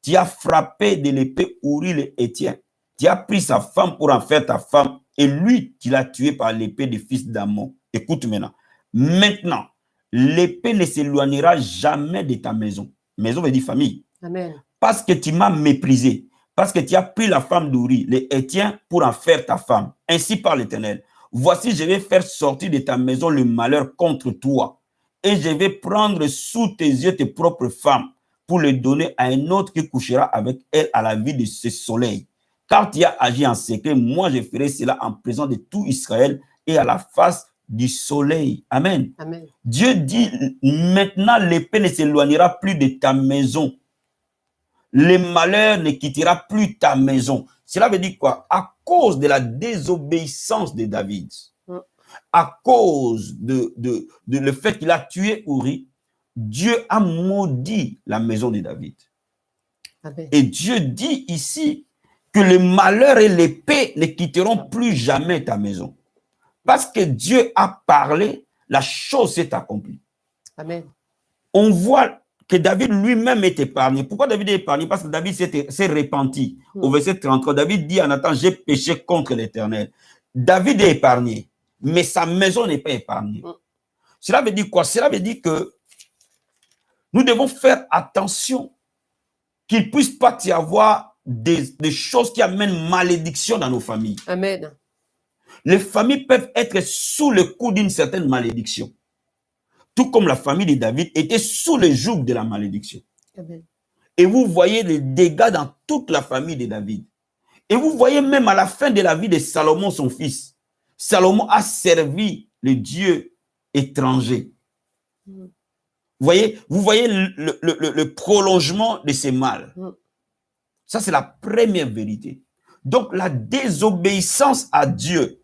Tu as frappé de l'épée Uri le Héthien. Tu as pris sa femme pour en faire ta femme. Et lui, tu l'as tué par l'épée des fils d'Ammon. Écoute maintenant. Maintenant, l'épée ne s'éloignera jamais de ta maison. Maison veut dire famille. Amen. Parce que tu m'as méprisé. Parce que tu as pris la femme d'Uri, le Héthien, pour en faire ta femme. Ainsi parle l'Éternel. Voici, je vais faire sortir de ta maison le malheur contre toi. Et je vais prendre sous tes yeux tes propres femmes, pour les donner à un autre qui couchera avec elle à la vue de ce soleil. Car tu as agi en secret, moi je ferai cela en présence de tout Israël et à la face du soleil. Amen. Amen. Dieu dit, maintenant l'épée ne s'éloignera plus de ta maison. Le malheur ne quittera plus ta maison. Cela veut dire quoi? À cause de la désobéissance de David, à cause de le fait qu'il a tué Uri, Dieu a maudit la maison de David. Amen. Et Dieu dit ici que le malheur et l'épée ne quitteront plus jamais ta maison. Parce que Dieu a parlé, la chose s'est accomplie. Amen. On voit que David lui-même est épargné. Pourquoi David est épargné? Parce que David s'est repenti. Au verset 33, David dit à Nathan, j'ai péché contre l'Éternel. David est épargné, mais sa maison n'est pas épargnée. Cela veut dire quoi? Cela veut dire que nous devons faire attention qu'il ne puisse pas y avoir des choses qui amènent malédiction dans nos familles. Amen. Les familles peuvent être sous le coup d'une certaine malédiction. Tout comme la famille de David était sous le joug de la malédiction. Amen. Et vous voyez les dégâts dans toute la famille de David. Et vous voyez même à la fin de la vie de Salomon, son fils. Salomon a servi le Dieu étranger. Vous voyez le prolongement de ces mal. Ça, c'est la première vérité. Donc, la désobéissance à Dieu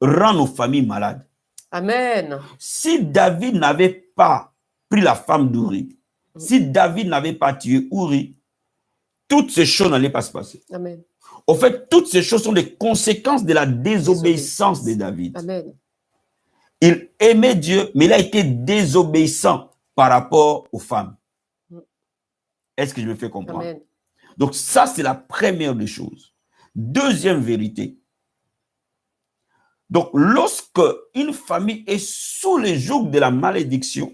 rend nos familles malades. Amen. Si David n'avait pas pris la femme d'Uri, si David n'avait pas tué Uri, toutes ces choses n'allaient pas se passer. Amen. En fait, toutes ces choses sont des conséquences de la désobéissance de David. Amen. Il aimait Dieu, mais il a été désobéissant par rapport aux femmes. Est-ce que je me fais comprendre? Amen. Donc ça, c'est la première des choses. Deuxième vérité. Donc, lorsque une famille est sous le joug de la malédiction,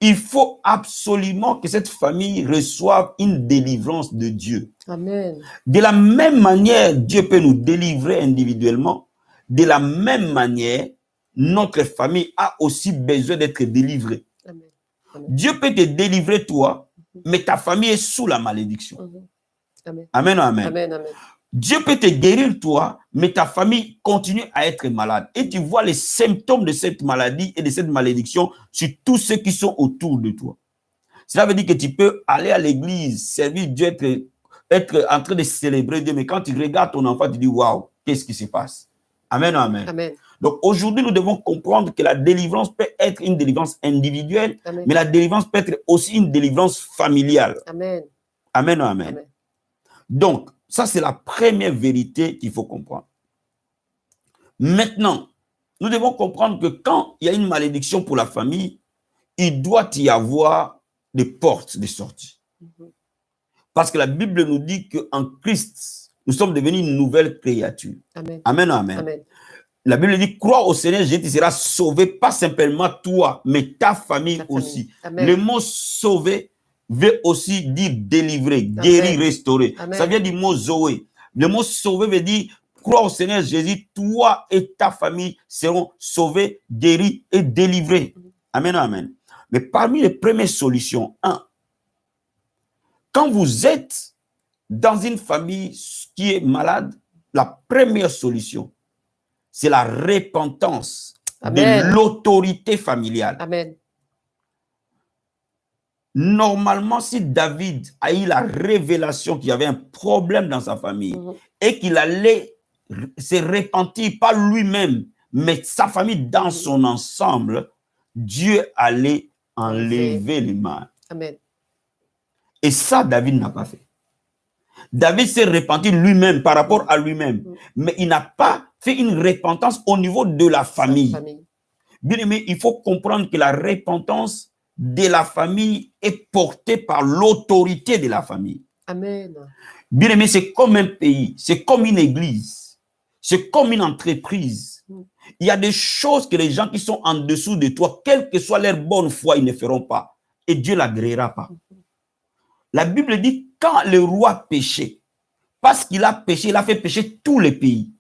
il faut absolument que cette famille reçoive une délivrance de Dieu. Amen. De la même manière, Dieu peut nous délivrer individuellement. De la même manière, notre famille a aussi besoin d'être délivrée. Amen. Amen. Dieu peut te délivrer toi, mais ta famille est sous la malédiction. Amen. Amen, amen. Amen, amen. Dieu peut te guérir toi, mais ta famille continue à être malade. Et tu vois les symptômes de cette maladie et de cette malédiction sur tous ceux qui sont autour de toi. Cela veut dire que tu peux aller à l'église, servir Dieu, être en train de célébrer Dieu, mais quand tu regardes ton enfant, tu dis, waouh, qu'est-ce qui se passe? Amen, amen. Amen. Donc aujourd'hui, nous devons comprendre que la délivrance peut être une délivrance individuelle, Amen. mais la délivrance peut être aussi une délivrance familiale. Amen. Amen, amen. Amen. Donc, ça, c'est la première vérité qu'il faut comprendre. Maintenant, nous devons comprendre que quand il y a une malédiction pour la famille, il doit y avoir des portes de sortie. Parce que la Bible nous dit qu'en Christ, nous sommes devenus une nouvelle créature. Amen. Amen, amen. Amen. La Bible dit, crois au Seigneur Jésus, tu seras sauvé, pas simplement toi, mais ta famille aussi. Amen. Le mot sauver veut aussi dire délivrer, guérir, restaurer. Amen. Ça vient du mot Zoé. Le mot sauver veut dire, crois au Seigneur Jésus, toi et ta famille seront sauvés, guéris et délivrés. Amen, amen. Mais parmi les premières solutions, quand vous êtes dans une famille qui est malade, la première solution, c'est la repentance de l'autorité familiale. Amen. Normalement, si David a eu la révélation qu'il y avait un problème dans sa famille et qu'il allait se repentir, pas lui-même, mais sa famille dans son ensemble, Dieu allait enlever les mal. Amen. Et ça, David n'a pas fait. David s'est repenti lui-même par rapport à lui-même, mais il n'a pas fait une repentance au niveau de la famille. Bien aimé, il faut comprendre que la repentance de la famille est portée par l'autorité de la famille. Amen. Bien aimé, c'est comme un pays, c'est comme une église, c'est comme une entreprise. Il y a des choses que les gens qui sont en dessous de toi, quelle que soit leur bonne foi, ils ne feront pas. Et Dieu ne l'agréera pas. La Bible dit, quand le roi péchait, parce qu'il a péché, il a fait pécher tous les pays.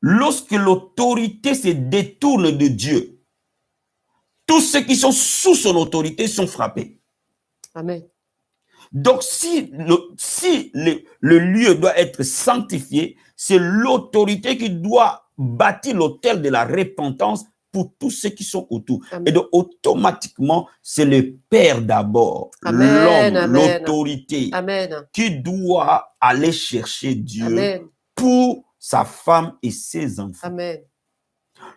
Lorsque l'autorité se détourne de Dieu, tous ceux qui sont sous son autorité sont frappés. Amen. Donc, si le lieu doit être sanctifié, c'est l'autorité qui doit bâtir l'autel de la repentance pour tous ceux qui sont autour. Amen. Et donc, automatiquement, c'est le Père d'abord, l'homme, l'autorité, qui doit aller chercher Dieu pour sa femme et ses enfants. Amen.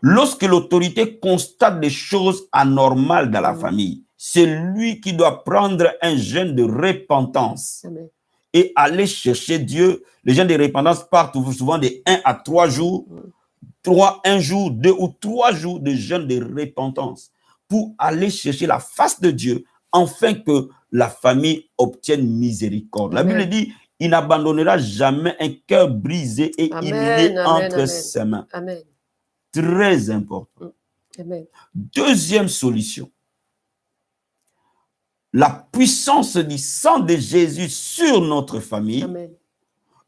Lorsque l'autorité constate des choses anormales dans la famille, c'est lui qui doit prendre un jeûne de repentance et aller chercher Dieu. Les jeûnes de repentance partent souvent de 1 à 3 jours, 1 jour, 2 ou 3 jours de jeûne de repentance pour aller chercher la face de Dieu afin que la famille obtienne miséricorde. La Bible dit, il n'abandonnera jamais un cœur brisé et humilié entre ses mains. Amen. Très important. Amen. Deuxième solution. La puissance du sang de Jésus sur notre famille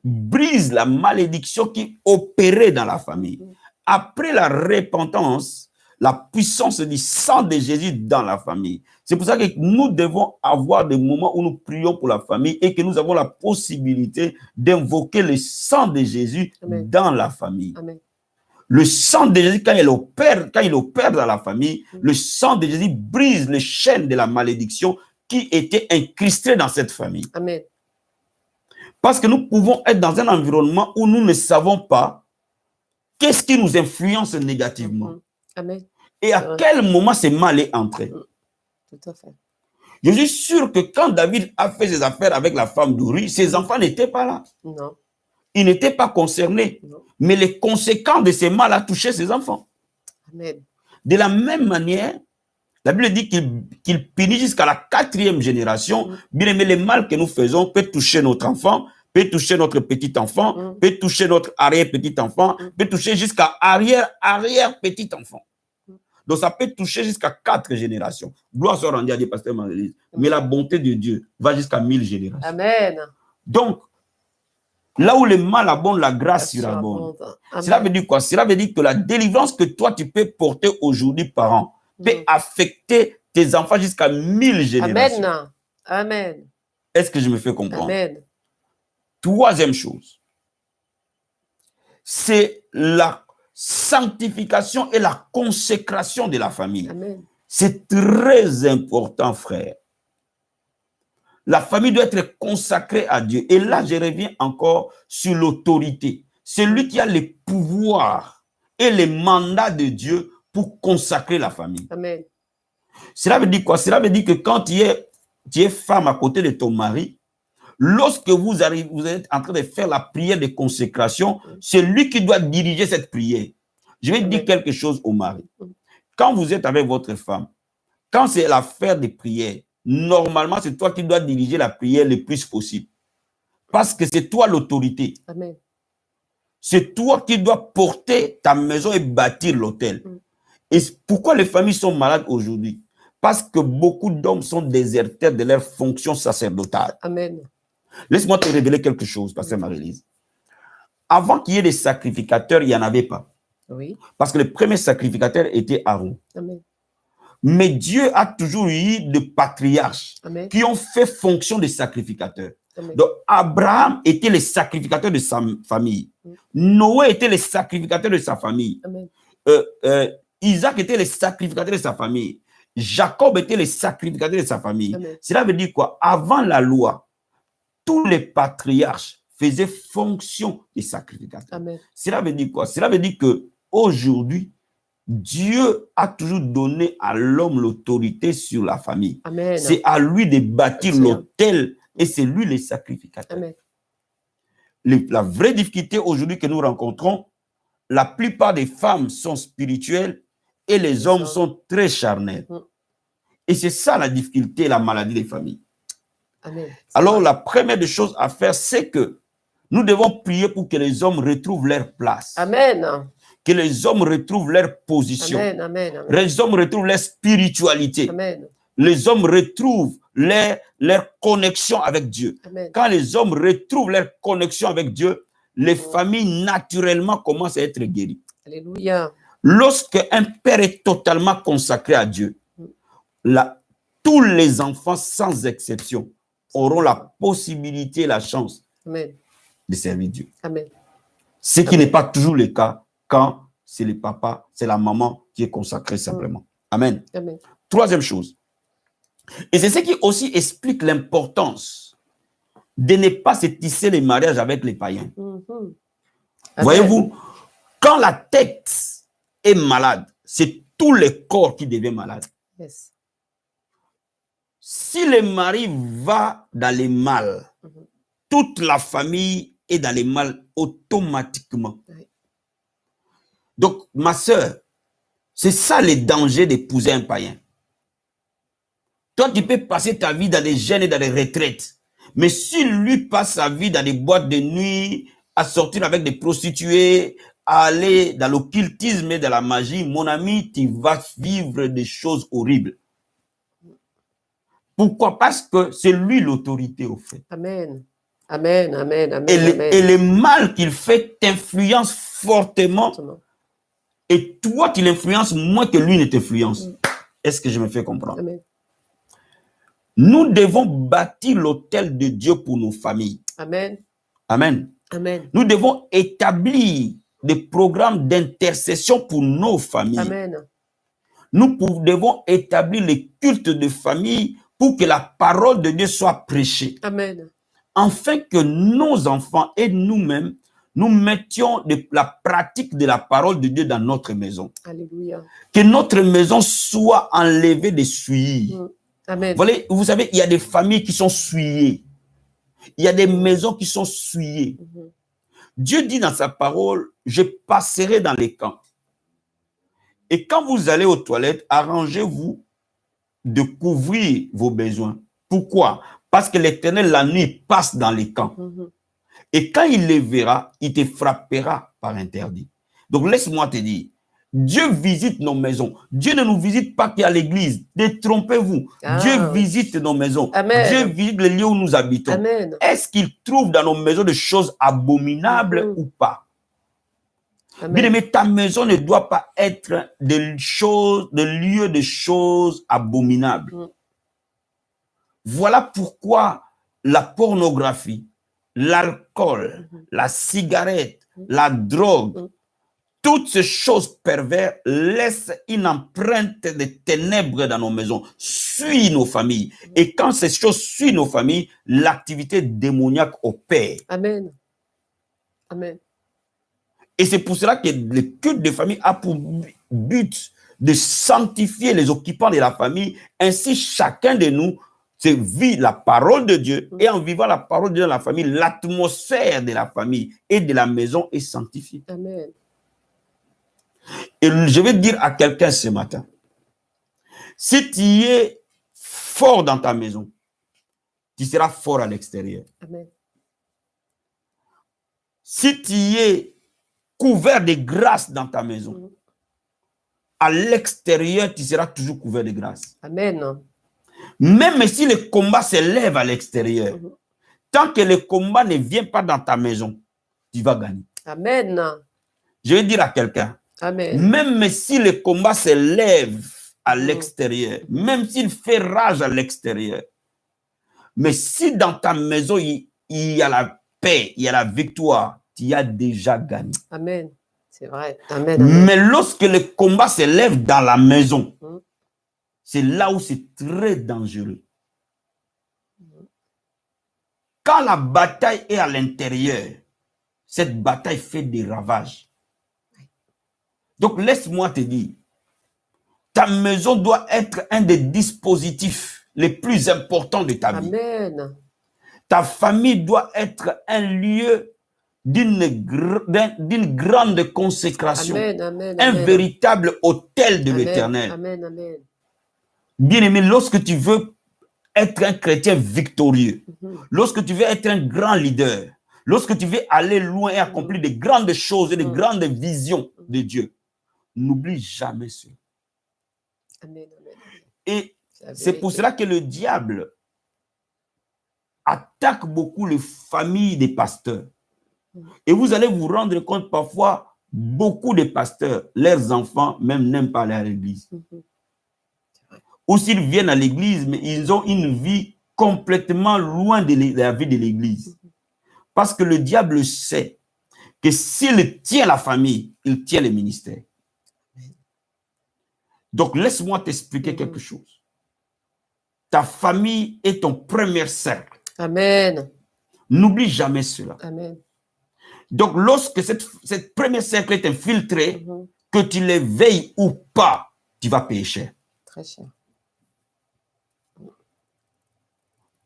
brise la malédiction qui opérait dans la famille. Après la repentance, la puissance du sang de Jésus dans la famille. C'est pour ça que nous devons avoir des moments où nous prions pour la famille et que nous avons la possibilité d'invoquer le sang de Jésus dans la famille. Amen. Le sang de Jésus, quand il opère dans la famille, le sang de Jésus brise les chaînes de la malédiction qui étaient incrustées dans cette famille. Amen. Parce que nous pouvons être dans un environnement où nous ne savons pas qu'est-ce qui nous influence négativement. Amen. Et à quel moment ce mal est entré. Tout à fait. Je suis sûr que quand David a fait ses affaires avec la femme d'Uri, ses enfants n'étaient pas là. Non. Ils n'étaient pas concernés. Non. Mais les conséquences de ces mal a touché ses enfants. Amen. De la même manière, la Bible dit qu'il punit jusqu'à la 4e génération. Bien aimé, le mal que nous faisons peut toucher notre enfant, peut toucher notre petit-enfant, peut toucher notre arrière-petit-enfant, peut toucher jusqu'à arrière-petit-enfant. Donc, ça peut toucher jusqu'à 4 générations. Gloire soit rendue à Dieu, pasteur Marie-Lise. Mais la bonté de Dieu va jusqu'à 1000 générations. Amen. Donc, là où le mal abonde, la grâce surabonde. Cela veut dire quoi? Cela veut dire que la délivrance que toi, tu peux porter aujourd'hui par an peut affecter tes enfants jusqu'à 1000 générations. Amen. Amen. Est-ce que je me fais comprendre? Amen. Troisième chose, c'est la sanctification et la consécration de la famille. C'est très important, frère. La famille doit être consacrée à Dieu. Et là, je reviens encore sur l'autorité. Celui qui a les pouvoirs et les mandats de Dieu pour consacrer la famille. Amen. Cela veut dire quoi? Cela veut dire que quand tu es femme à côté de ton mari, lorsque vous êtes en train de faire la prière de consécration, c'est lui qui doit diriger cette prière. Je vais dire quelque chose au mari. Quand vous êtes avec votre femme, quand c'est l'affaire des prières, normalement, c'est toi qui dois diriger la prière le plus possible. Parce que c'est toi l'autorité. C'est toi qui dois porter ta maison et bâtir l'autel. Et pourquoi les familles sont malades aujourd'hui? Parce que beaucoup d'hommes sont déserteurs de leur fonction sacerdotale. Amen. Laisse-moi te révéler quelque chose, pasteur Marie-Lise. Avant qu'il y ait des sacrificateurs, il n'y en avait pas. Oui. Parce que le premier sacrificateur était Aaron. Amen. Mais Dieu a toujours eu des patriarches qui ont fait fonction de sacrificateurs. Amen. Donc, Abraham était le sacrificateur de sa famille. Noé était le sacrificateur de sa famille. Isaac était le sacrificateur de sa famille. Jacob était le sacrificateur de sa famille. Cela veut dire quoi? Avant la loi, tous les patriarches faisaient fonction de sacrificateurs. Cela veut dire quoi? Cela veut dire qu'aujourd'hui, Dieu a toujours donné à l'homme l'autorité sur la famille. C'est à lui de bâtir l'autel et c'est lui le sacrificateur. La vraie difficulté aujourd'hui que nous rencontrons, la plupart des femmes sont spirituelles et les hommes sont très charnels. Et c'est ça la difficulté, la maladie des familles. Alors la première des choses à faire, c'est que nous devons prier pour que les hommes retrouvent leur place. Amen. Que les hommes retrouvent leur position. Les hommes retrouvent leur spiritualité. Les hommes retrouvent leur connexion avec Dieu. Quand les hommes retrouvent leur connexion avec Dieu, les familles naturellement commencent à être guéries. Alléluia. Lorsque un père est totalement consacré à Dieu, tous les enfants, sans exception, auront la possibilité et la chance de servir Dieu. Ce qui n'est pas toujours le cas quand c'est le papa, c'est la maman qui est consacrée simplement. Amen. Troisième chose, et c'est ce qui aussi explique l'importance de ne pas se tisser les mariages avec les païens. Voyez-vous, quand la tête est malade, c'est tout le corps qui devient malade. Si le mari va dans les mal, toute la famille est dans les mal automatiquement. Donc, ma soeur, c'est ça le danger d'épouser un païen. Toi, tu peux passer ta vie dans des jeûnes et dans des retraites. Mais s'il lui passe sa vie dans des boîtes de nuit, à sortir avec des prostituées, à aller dans l'occultisme et dans la magie, mon ami, tu vas vivre des choses horribles. Pourquoi? Parce que c'est lui l'autorité au fait. Amen. Amen, amen, amen. Et le mal qu'il fait t'influence fortement. Et toi, tu l'influences moins que lui ne t'influence. Est-ce que je me fais comprendre? Amen. Nous devons bâtir l'autel de Dieu pour nos familles. Amen. Amen. Amen. Nous devons établir des programmes d'intercession pour nos familles. Amen. Nous devons établir les cultes de famille pour que la parole de Dieu soit prêchée. Amen. Afin que nos enfants et nous-mêmes, nous mettions la pratique de la parole de Dieu dans notre maison. Alléluia. Que notre maison soit enlevée des souilles. Amen. Vous savez, il y a des familles qui sont souillées. Il y a des maisons qui sont souillées. Dieu dit dans sa parole, je passerai dans les camps. Et quand vous allez aux toilettes, arrangez-vous de couvrir vos besoins. Pourquoi? Parce que l'Éternel, la nuit, passe dans les camps. Et quand il les verra, il te frappera par interdit. Donc, laisse-moi te dire, Dieu visite nos maisons. Dieu ne nous visite pas qu'à l'église. Détrompez-vous. Dieu visite nos maisons. Amen. Dieu visite les lieux où nous habitons. Est-ce qu'il trouve dans nos maisons des choses abominables ou pas? Bien aimé, ta maison ne doit pas être des lieux de choses abominables. Voilà pourquoi la pornographie, l'alcool, la cigarette, la drogue, toutes ces choses perverses laissent une empreinte de ténèbres dans nos maisons, suivent nos familles. Et quand ces choses suivent nos familles, l'activité démoniaque opère. Amen. Amen. Et c'est pour cela que le culte de famille a pour but de sanctifier les occupants de la famille. Ainsi, chacun de nous vit la parole de Dieu. Et en vivant la parole de Dieu dans la famille, l'atmosphère de la famille et de la maison est sanctifiée. Amen. Et je vais dire à quelqu'un ce matin, si tu es fort dans ta maison, tu seras fort à l'extérieur. Amen. Si tu es couvert de grâce dans ta maison, à l'extérieur, tu seras toujours couvert de grâce. Amen. Même si le combat s'élève à l'extérieur, tant que le combat ne vient pas dans ta maison, tu vas gagner. Amen. Je vais dire à quelqu'un, amen, même si le combat s'élève à l'extérieur, même s'il fait rage à l'extérieur, mais si dans ta maison, il y a la paix, il y a la victoire, tu as déjà gagné. Amen. C'est vrai. Amen, amen. Mais lorsque le combat s'élève dans la maison, c'est là où c'est très dangereux. Quand la bataille est à l'intérieur, cette bataille fait des ravages. Donc, laisse-moi te dire, ta maison doit être un des dispositifs les plus importants de ta vie. Amen. Ta famille doit être un lieu d'une grande consécration. Amen, amen, un amen. véritable autel de l'Éternel. Amen, amen. Bien-aimé, lorsque tu veux être un chrétien victorieux, lorsque tu veux être un grand leader, lorsque tu veux aller loin et accomplir de grandes choses et de grandes visions de Dieu, n'oublie jamais cela. Amen, amen. Et c'est pour cela que le diable attaque beaucoup les familles des pasteurs. Et vous allez vous rendre compte parfois, beaucoup de pasteurs, leurs enfants même n'aiment pas aller à l'église. Ou s'ils viennent à l'église, mais ils ont une vie complètement loin de la vie de l'église. Parce que le diable sait que s'il tient la famille, il tient le ministère. Donc, laisse-moi t'expliquer quelque chose. Ta famille est ton premier cercle. Amen. N'oublie jamais cela. Amen. Donc, lorsque cette première cercle est infiltrée, que tu les veilles ou pas, tu vas payer cher. Très cher.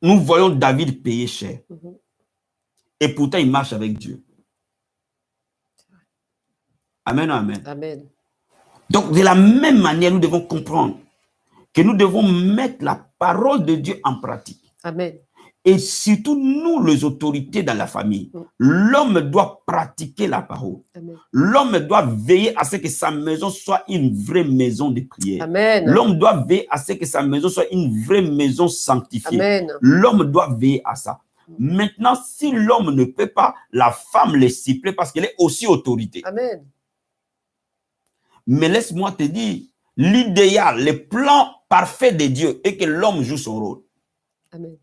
Nous voyons David payer cher. Et pourtant, il marche avec Dieu. Amen, amen. Amen. Donc, de la même manière, nous devons comprendre que nous devons mettre la parole de Dieu en pratique. Amen. Et surtout, nous, les autorités dans la famille, l'homme doit pratiquer la parole. L'homme doit veiller à ce que sa maison soit une vraie maison de prière. L'homme doit veiller à ce que sa maison soit une vraie maison sanctifiée. L'homme doit veiller à ça. Maintenant, si l'homme ne peut pas, la femme le supplée parce qu'elle est aussi autorité. Amen. Mais laisse-moi te dire, l'idéal, le plan parfait de Dieu est que l'homme joue son rôle. Amen.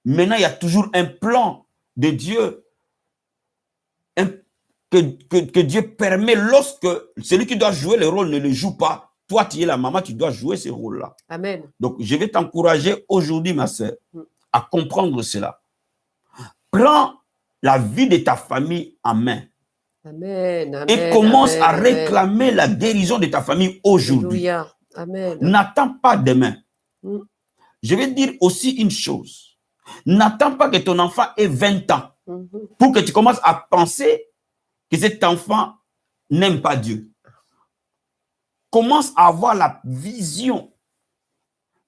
Maintenant, il y a toujours un plan de Dieu que Dieu permet lorsque celui qui doit jouer le rôle ne le joue pas. Toi, tu es la maman, tu dois jouer ce rôle-là. Amen. Donc, je vais t'encourager aujourd'hui, ma soeur, à comprendre cela. Prends la vie de ta famille en main. Amen. Amen. Et commence Amen. à réclamer la guérison de ta famille aujourd'hui. Amen. N'attends pas demain. Je vais dire aussi une chose. N'attends pas que ton enfant ait 20 ans pour que tu commences à penser que cet enfant n'aime pas Dieu. Commence à avoir la vision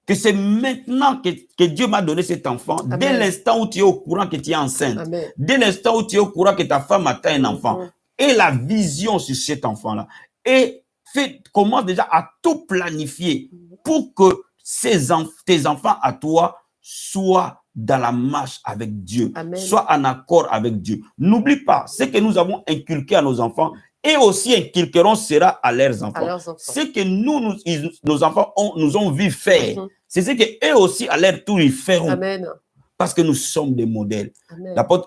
que c'est maintenant que Dieu m'a donné cet enfant. Amen. Dès l'instant où tu es au courant que tu es enceinte, Amen. Dès l'instant où tu es au courant que ta femme a un enfant, et la vision sur cet enfant-là. Et commence déjà à tout planifier pour que tes enfants à toi soient dans la marche avec Dieu, Amen. Soient en accord avec Dieu. N'oublie pas, ce que nous avons inculqué à nos enfants, et aussi inculqueront cela à leurs enfants. Ce que nos enfants nous ont vu faire, c'est ce qu'eux aussi à leur tour ils feront. Amen. Parce que nous sommes des modèles.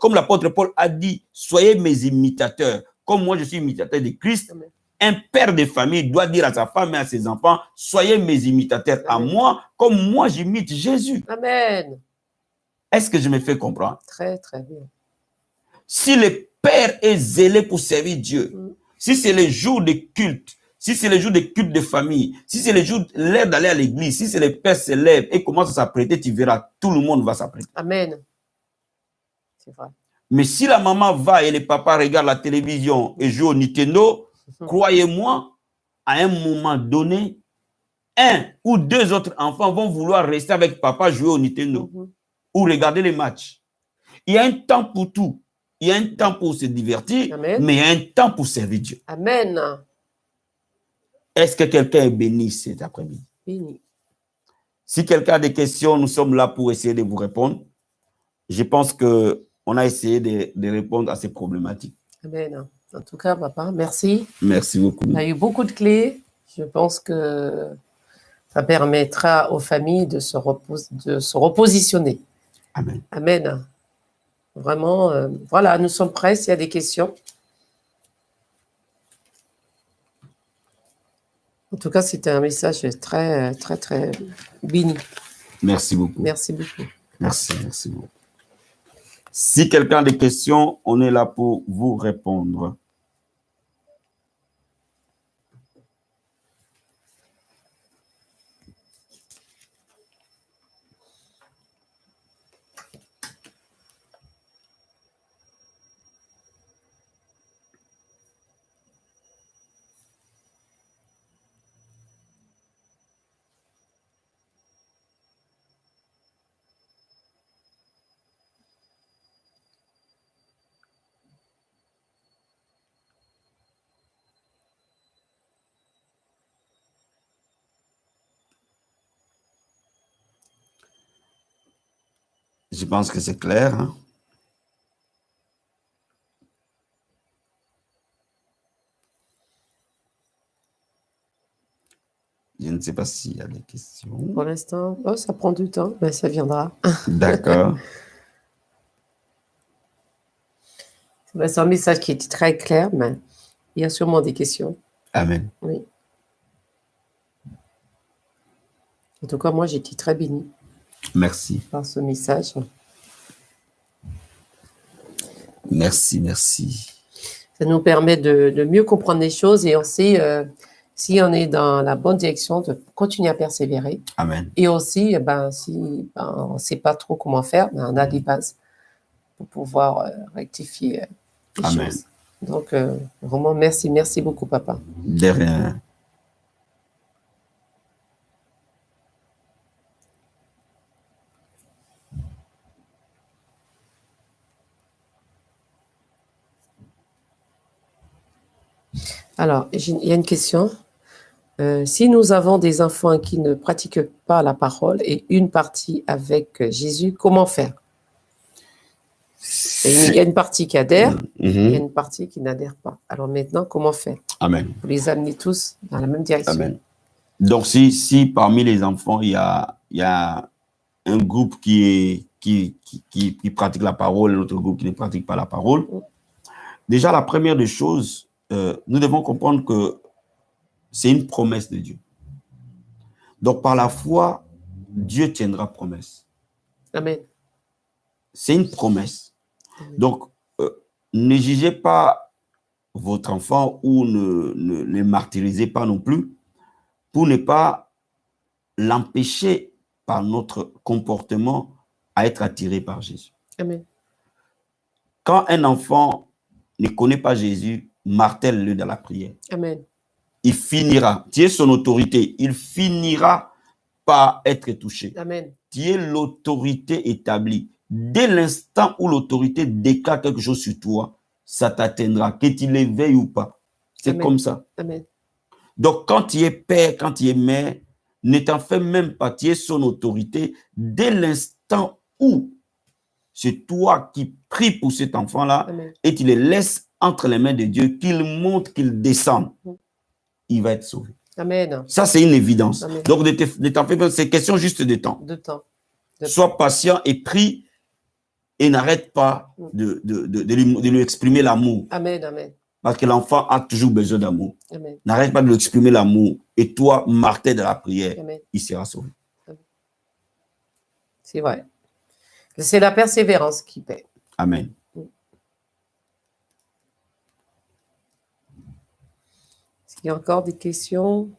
Comme l'apôtre Paul a dit, soyez mes imitateurs. Comme moi je suis imitateur de Christ, Amen. Un père de famille doit dire à sa femme et à ses enfants, soyez mes imitateurs Amen. À moi, comme moi j'imite Jésus. Amen. Est-ce que je me fais comprendre? Très, très bien. Si le père est zélé pour servir Dieu, si c'est le jour de culte, si c'est le jour de culte de famille, si c'est le jour l'heure d'aller à l'église, si c'est le père se lève et commence à s'apprêter, tu verras, tout le monde va s'apprêter. Amen. C'est vrai. Mais si la maman va et le papa regarde la télévision et joue au Nintendo, croyez-moi, à un moment donné, un ou deux autres enfants vont vouloir rester avec papa jouer au Nintendo ou regarder les matchs. Il y a un temps pour tout. Il y a un temps pour se divertir, Amen. Mais il y a un temps pour servir Dieu. Amen. Est-ce que quelqu'un est béni cet après-midi? Béni. Si quelqu'un a des questions, nous sommes là pour essayer de vous répondre. Je pense qu'on a essayé de répondre à ces problématiques. Amen. En tout cas, papa, merci. Merci beaucoup. On a eu beaucoup de clés. Je pense que ça permettra aux familles de se repositionner. Amen. Amen. Vraiment, voilà, nous sommes prêts s'il y a des questions. En tout cas, c'était un message très, très, très béni. Merci beaucoup. Merci beaucoup. Merci beaucoup. Si quelqu'un a des questions, on est là pour vous répondre. Je pense que c'est clair. Hein? Je ne sais pas s'il y a des questions. Pour l'instant, ça prend du temps, mais ça viendra. D'accord. C'est un message qui est très clair, mais il y a sûrement des questions. Amen. Oui. En tout cas, moi, j'ai été très bénie. Merci. Par ce message. Merci. Ça nous permet de mieux comprendre les choses et aussi, si on est dans la bonne direction, de continuer à persévérer. Amen. Et aussi, si on ne sait pas trop comment faire, on a des bases pour pouvoir rectifier les Amen. choses. Donc, vraiment, merci beaucoup, papa. De rien. Alors, il y a une question. Si nous avons des enfants qui ne pratiquent pas la parole et une partie avec Jésus, comment faire? Il y a une partie qui adhère, il y a une partie qui n'adhère pas. Alors maintenant, comment faire? Amen. Pour les amener tous dans la même direction. Amen. Donc, si parmi les enfants, il y a un groupe qui pratique la parole et l'autre groupe qui ne pratique pas la parole, déjà, la première des choses, nous devons comprendre que c'est une promesse de Dieu. Donc, par la foi, Dieu tiendra promesse. Amen. C'est une promesse. Donc, ne jugez pas votre enfant ou ne le martyrisez pas non plus pour ne pas l'empêcher par notre comportement à être attiré par Jésus. Amen. Quand un enfant ne connaît pas Jésus, martèle-le dans la prière. Amen. Il finira, tu es son autorité, il finira par être touché. Amen. Tu es l'autorité établie. Dès l'instant où l'autorité déclare quelque chose sur toi, ça t'atteindra, que tu l'éveilles ou pas. C'est comme ça. Amen. Donc, quand tu es père, quand tu es mère, ne t'en fais même pas, tu es son autorité. Dès l'instant où c'est toi qui pries pour cet enfant-là et tu le laisses entre les mains de Dieu, qu'il monte, qu'il descende, il va être sauvé. Amen. Ça, c'est une évidence. Amen. Donc, ne t'en fais pas, c'est question juste de temps. De temps. Sois patient et prie et n'arrête pas de lui exprimer l'amour. Amen, amen. Parce que l'enfant a toujours besoin d'amour. Amen. N'arrête pas de lui exprimer l'amour. Et toi, martèle de la prière, amen. Il sera sauvé. C'est vrai. C'est la persévérance qui paie. Amen. Est-ce qu'il y a encore des questions?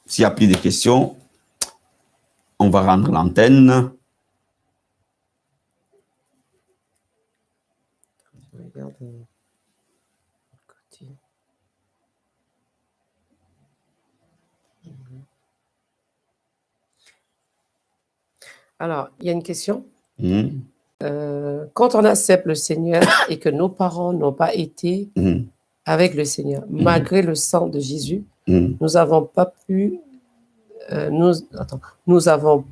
S'il n'y a plus de questions, on va rendre l'antenne. Regarde. Alors, il y a une question. Quand on accepte le Seigneur et que nos parents n'ont pas été avec le Seigneur, malgré le sang de Jésus, nous avons pas pu, nous avons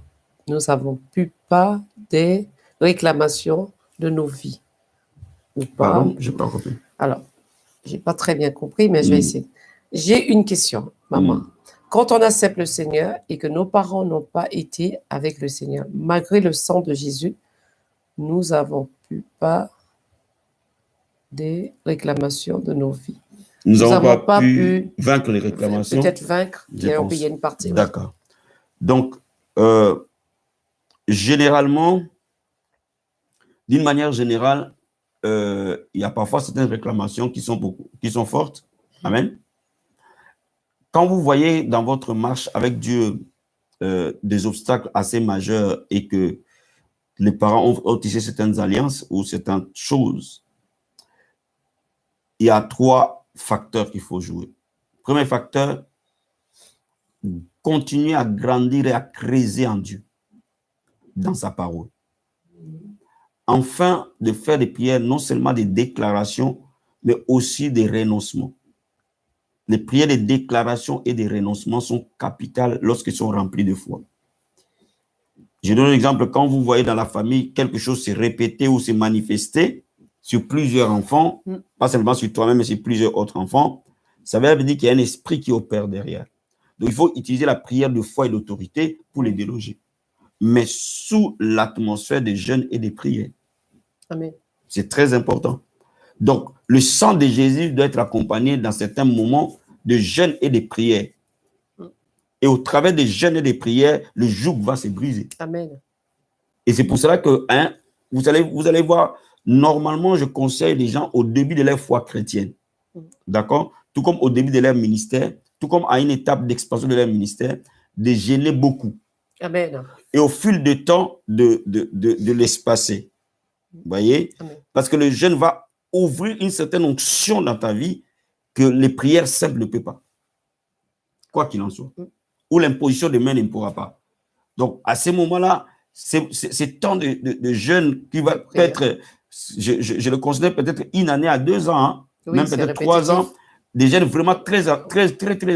pu pas des réclamations de nos vies. Ou pas. Pardon, je n'ai pas compris. Alors, j'ai pas très bien compris, mais je vais essayer. J'ai une question, maman. Quand on accepte le Seigneur et que nos parents n'ont pas été avec le Seigneur, malgré le sang de Jésus, nous avons pu pas des réclamations de nos vies. Nous n'avons pas pu vaincre les réclamations. Peut-être vaincre, il y a une partie. D'accord. Donc, généralement, d'une manière générale, il y a parfois certaines réclamations qui sont fortes. Amen. Quand vous voyez dans votre marche avec Dieu des obstacles assez majeurs et que les parents ont tissé certaines alliances ou certaines choses, il y a 3 facteurs qu'il faut jouer. Premier facteur, continuer à grandir et à creuser en Dieu, dans sa parole. Enfin, de faire des prières, non seulement des déclarations, mais aussi des renoncements. Les prières de déclaration et des renoncements sont capitales lorsqu'elles sont remplies de foi. Je donne un exemple. Quand vous voyez dans la famille quelque chose se répéter ou se manifester sur plusieurs enfants, pas seulement sur toi-même, mais sur plusieurs autres enfants, ça veut dire qu'il y a un esprit qui opère derrière. Donc, il faut utiliser la prière de foi et d'autorité pour les déloger. Mais sous l'atmosphère des jeûnes et des prières. Amen. C'est très important. Donc, le sang de Jésus doit être accompagné dans certains moments de jeûne et de prières. Et au travers des jeûnes et des prières, le joug va se briser. Amen. Et c'est pour cela que vous allez voir, normalement, je conseille les gens au début de leur foi chrétienne. D'accord? Tout comme au début de leur ministère, tout comme à une étape d'expansion de leur ministère, de jeûner beaucoup. Amen. Et au fil du temps, de l'espacer. Vous voyez? Amen. Parce que le jeûne va ouvrir une certaine onction dans ta vie que les prières simples ne peuvent pas. Quoi qu'il en soit. Ou l'imposition de main ne pourra pas. Donc, à ce moment-là, c'est temps de jeûne qui va être je le considère peut-être une année à 2 ans, hein, oui, même peut-être 3 ans, des jeûnes vraiment très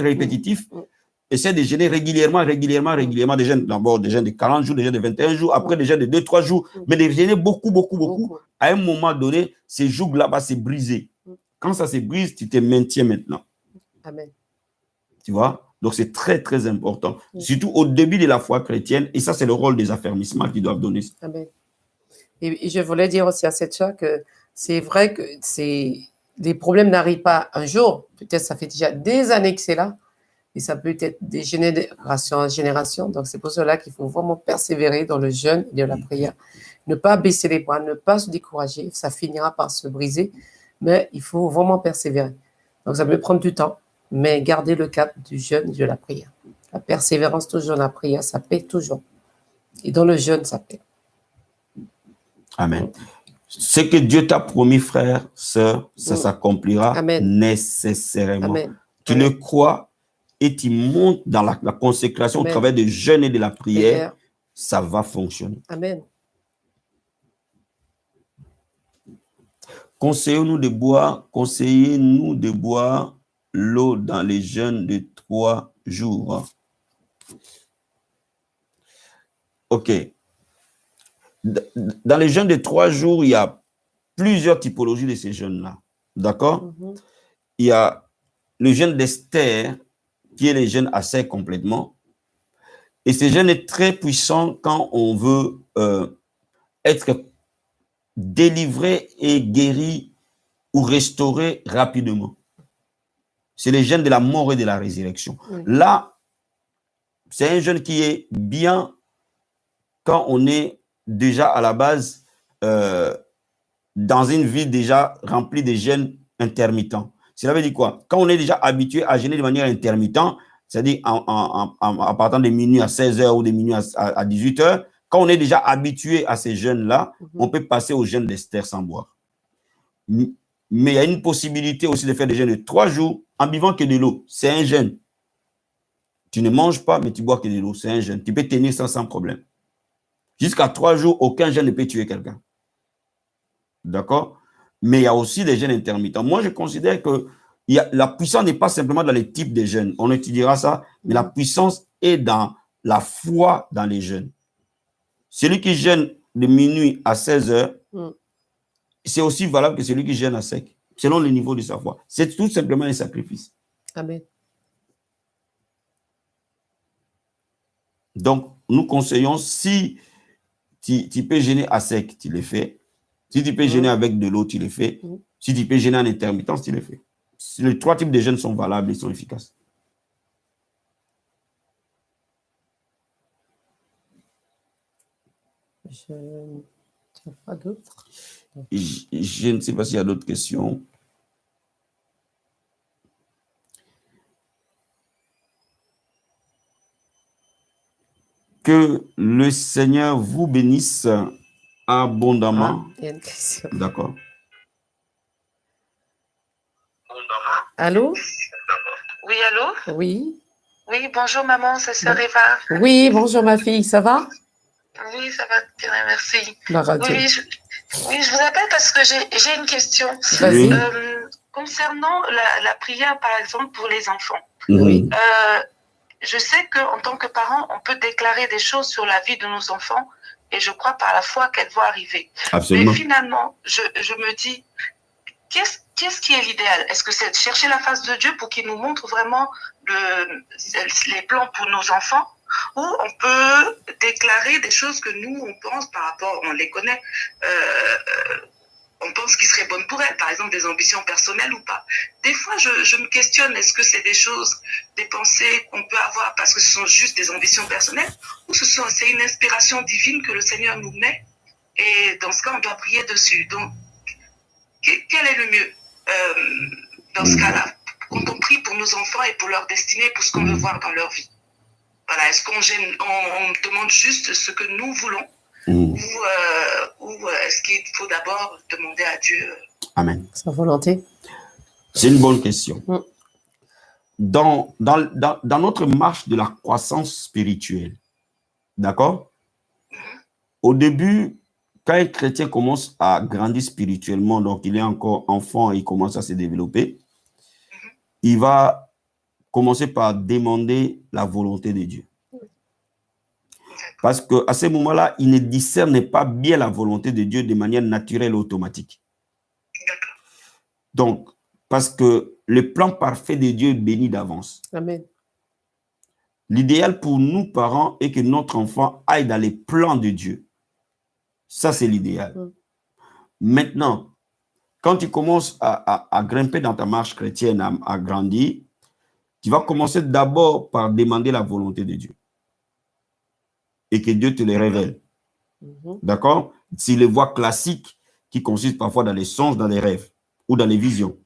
répétitifs. Essaie de jeûner régulièrement, des jeûnes, d'abord des jeûnes de 40 jours, des jeûnes de 21 jours, après des jeûnes de 2-3 jours, mais de jeûner beaucoup. À un moment donné, ces jours là-bas se briser. Quand ça se brise, tu te maintiens maintenant. Amen. Tu vois? Donc, c'est très important. Surtout au début de la foi chrétienne, et ça, c'est le rôle des affermissements qu'ils doivent donner. Amen. Et je voulais dire aussi à cette chose que c'est vrai que les problèmes n'arrivent pas un jour. Peut-être ça fait déjà des années que c'est là. Et ça peut être des générations en génération. Donc, c'est pour cela qu'il faut vraiment persévérer dans le jeûne et de la prière. Ne pas baisser les bras, ne pas se décourager. Ça finira par se briser. Mais il faut vraiment persévérer. Donc, ça peut prendre du temps. Mais garder le cap du jeûne et de la prière. La persévérance toujours dans la prière, ça paie toujours. Et dans le jeûne, ça paie. Amen. Ce que Dieu t'a promis, frère, sœur, ça s'accomplira nécessairement. Amen. Tu le crois et tu montes dans la consécration au travers du jeûne et de la prière, ça va fonctionner. Amen. Conseillez-nous de boire l'eau dans les jeûnes de 3 jours. OK. Dans les jeûnes de 3 jours, il y a plusieurs typologies de ces jeûnes-là. D'accord? Il y a le jeûne d'Esther, qui est le jeûne à sec complètement. Et ce jeûne est très puissant quand on veut être délivré et guéri ou restauré rapidement. C'est le jeûne de la mort et de la résurrection. Là, c'est un jeûne qui est bien quand on est déjà à la base dans une vie déjà remplie de jeûnes intermittents. Cela veut dire quoi? Quand on est déjà habitué à jeûner de manière intermittente, c'est-à-dire en partant de minuit à 16h ou de minuit à 18h, quand on est déjà habitué à ces jeûnes-là, on peut passer au jeûne d'Esther sans boire. Mais il y a une possibilité aussi de faire des jeûnes de 3 jours en buvant que de l'eau. C'est un jeûne. Tu ne manges pas, mais tu bois que de l'eau. C'est un jeûne. Tu peux tenir ça sans problème. Jusqu'à 3 jours, aucun jeûne ne peut tuer quelqu'un. D'accord? Mais il y a aussi des jeûnes intermittents. Moi, je considère que la puissance n'est pas simplement dans les types de jeûnes. On étudiera ça, mais la puissance est dans la foi dans les jeûnes. Celui qui jeûne de minuit à 16h, c'est aussi valable que celui qui jeûne à sec, selon le niveau de sa foi. C'est tout simplement un sacrifice. Amen. Donc, nous conseillons, si tu peux jeûner à sec, tu le fais. Si tu peux jeûner avec de l'eau, tu le fais. Si tu peux jeûner en intermittence, tu le fais. Les 3 types de jeûnes sont valables et sont efficaces. Je n'ai pas d'autres. Je ne sais pas s'il y a d'autres questions. Que le Seigneur vous bénisse abondamment. Il y a une question. D'accord. Allô? Oui, allô? Oui. Oui, bonjour maman, c'est sœur Eva. Oui, bonjour ma fille, ça va? Oui, ça va bien, merci. Oui, je vous appelle parce que j'ai une question. Vas-y. Concernant la prière, par exemple, pour les enfants. Oui. Je sais qu'en tant que parent, on peut déclarer des choses sur la vie de nos enfants et je crois par la foi qu'elles vont arriver. Absolument. Mais finalement, je me dis, qu'est-ce qui est l'idéal? Est-ce que c'est de chercher la face de Dieu pour qu'il nous montre vraiment les plans pour nos enfants? Ou on peut déclarer des choses que nous, on pense par rapport, on les connaît, on pense qu'ils seraient bonnes pour elles, par exemple des ambitions personnelles ou pas. Des fois, je me questionne, est-ce que c'est des choses, des pensées qu'on peut avoir parce que ce sont juste des ambitions personnelles, ou c'est une inspiration divine que le Seigneur nous met, et dans ce cas, on doit prier dessus. Donc, quel est le mieux dans ce cas-là, quand on prie pour nos enfants et pour leur destinée, pour ce qu'on veut voir dans leur vie? Voilà, est-ce qu'on demande juste ce que nous voulons, ou est-ce qu'il faut d'abord demander à Dieu? Amen. Sa volonté. C'est une bonne question. Dans notre marche de la croissance spirituelle, d'accord? Au début, quand un chrétien commence à grandir spirituellement, donc il est encore enfant et il commence à se développer, il va commencer par demander la volonté de Dieu. Parce qu'à ce moment-là, il ne discerne pas bien la volonté de Dieu de manière naturelle et automatique. Donc, parce que le plan parfait de Dieu est béni d'avance. Amen. L'idéal pour nous, parents, est que notre enfant aille dans les plans de Dieu. Ça, c'est l'idéal. Maintenant, quand tu commences à grimper dans ta marche chrétienne, à grandir, tu vas commencer d'abord par demander la volonté de Dieu. Et que Dieu te le révèle. D'accord? C'est les voies classiques qui consistent parfois dans les songes, dans les rêves ou dans les visions.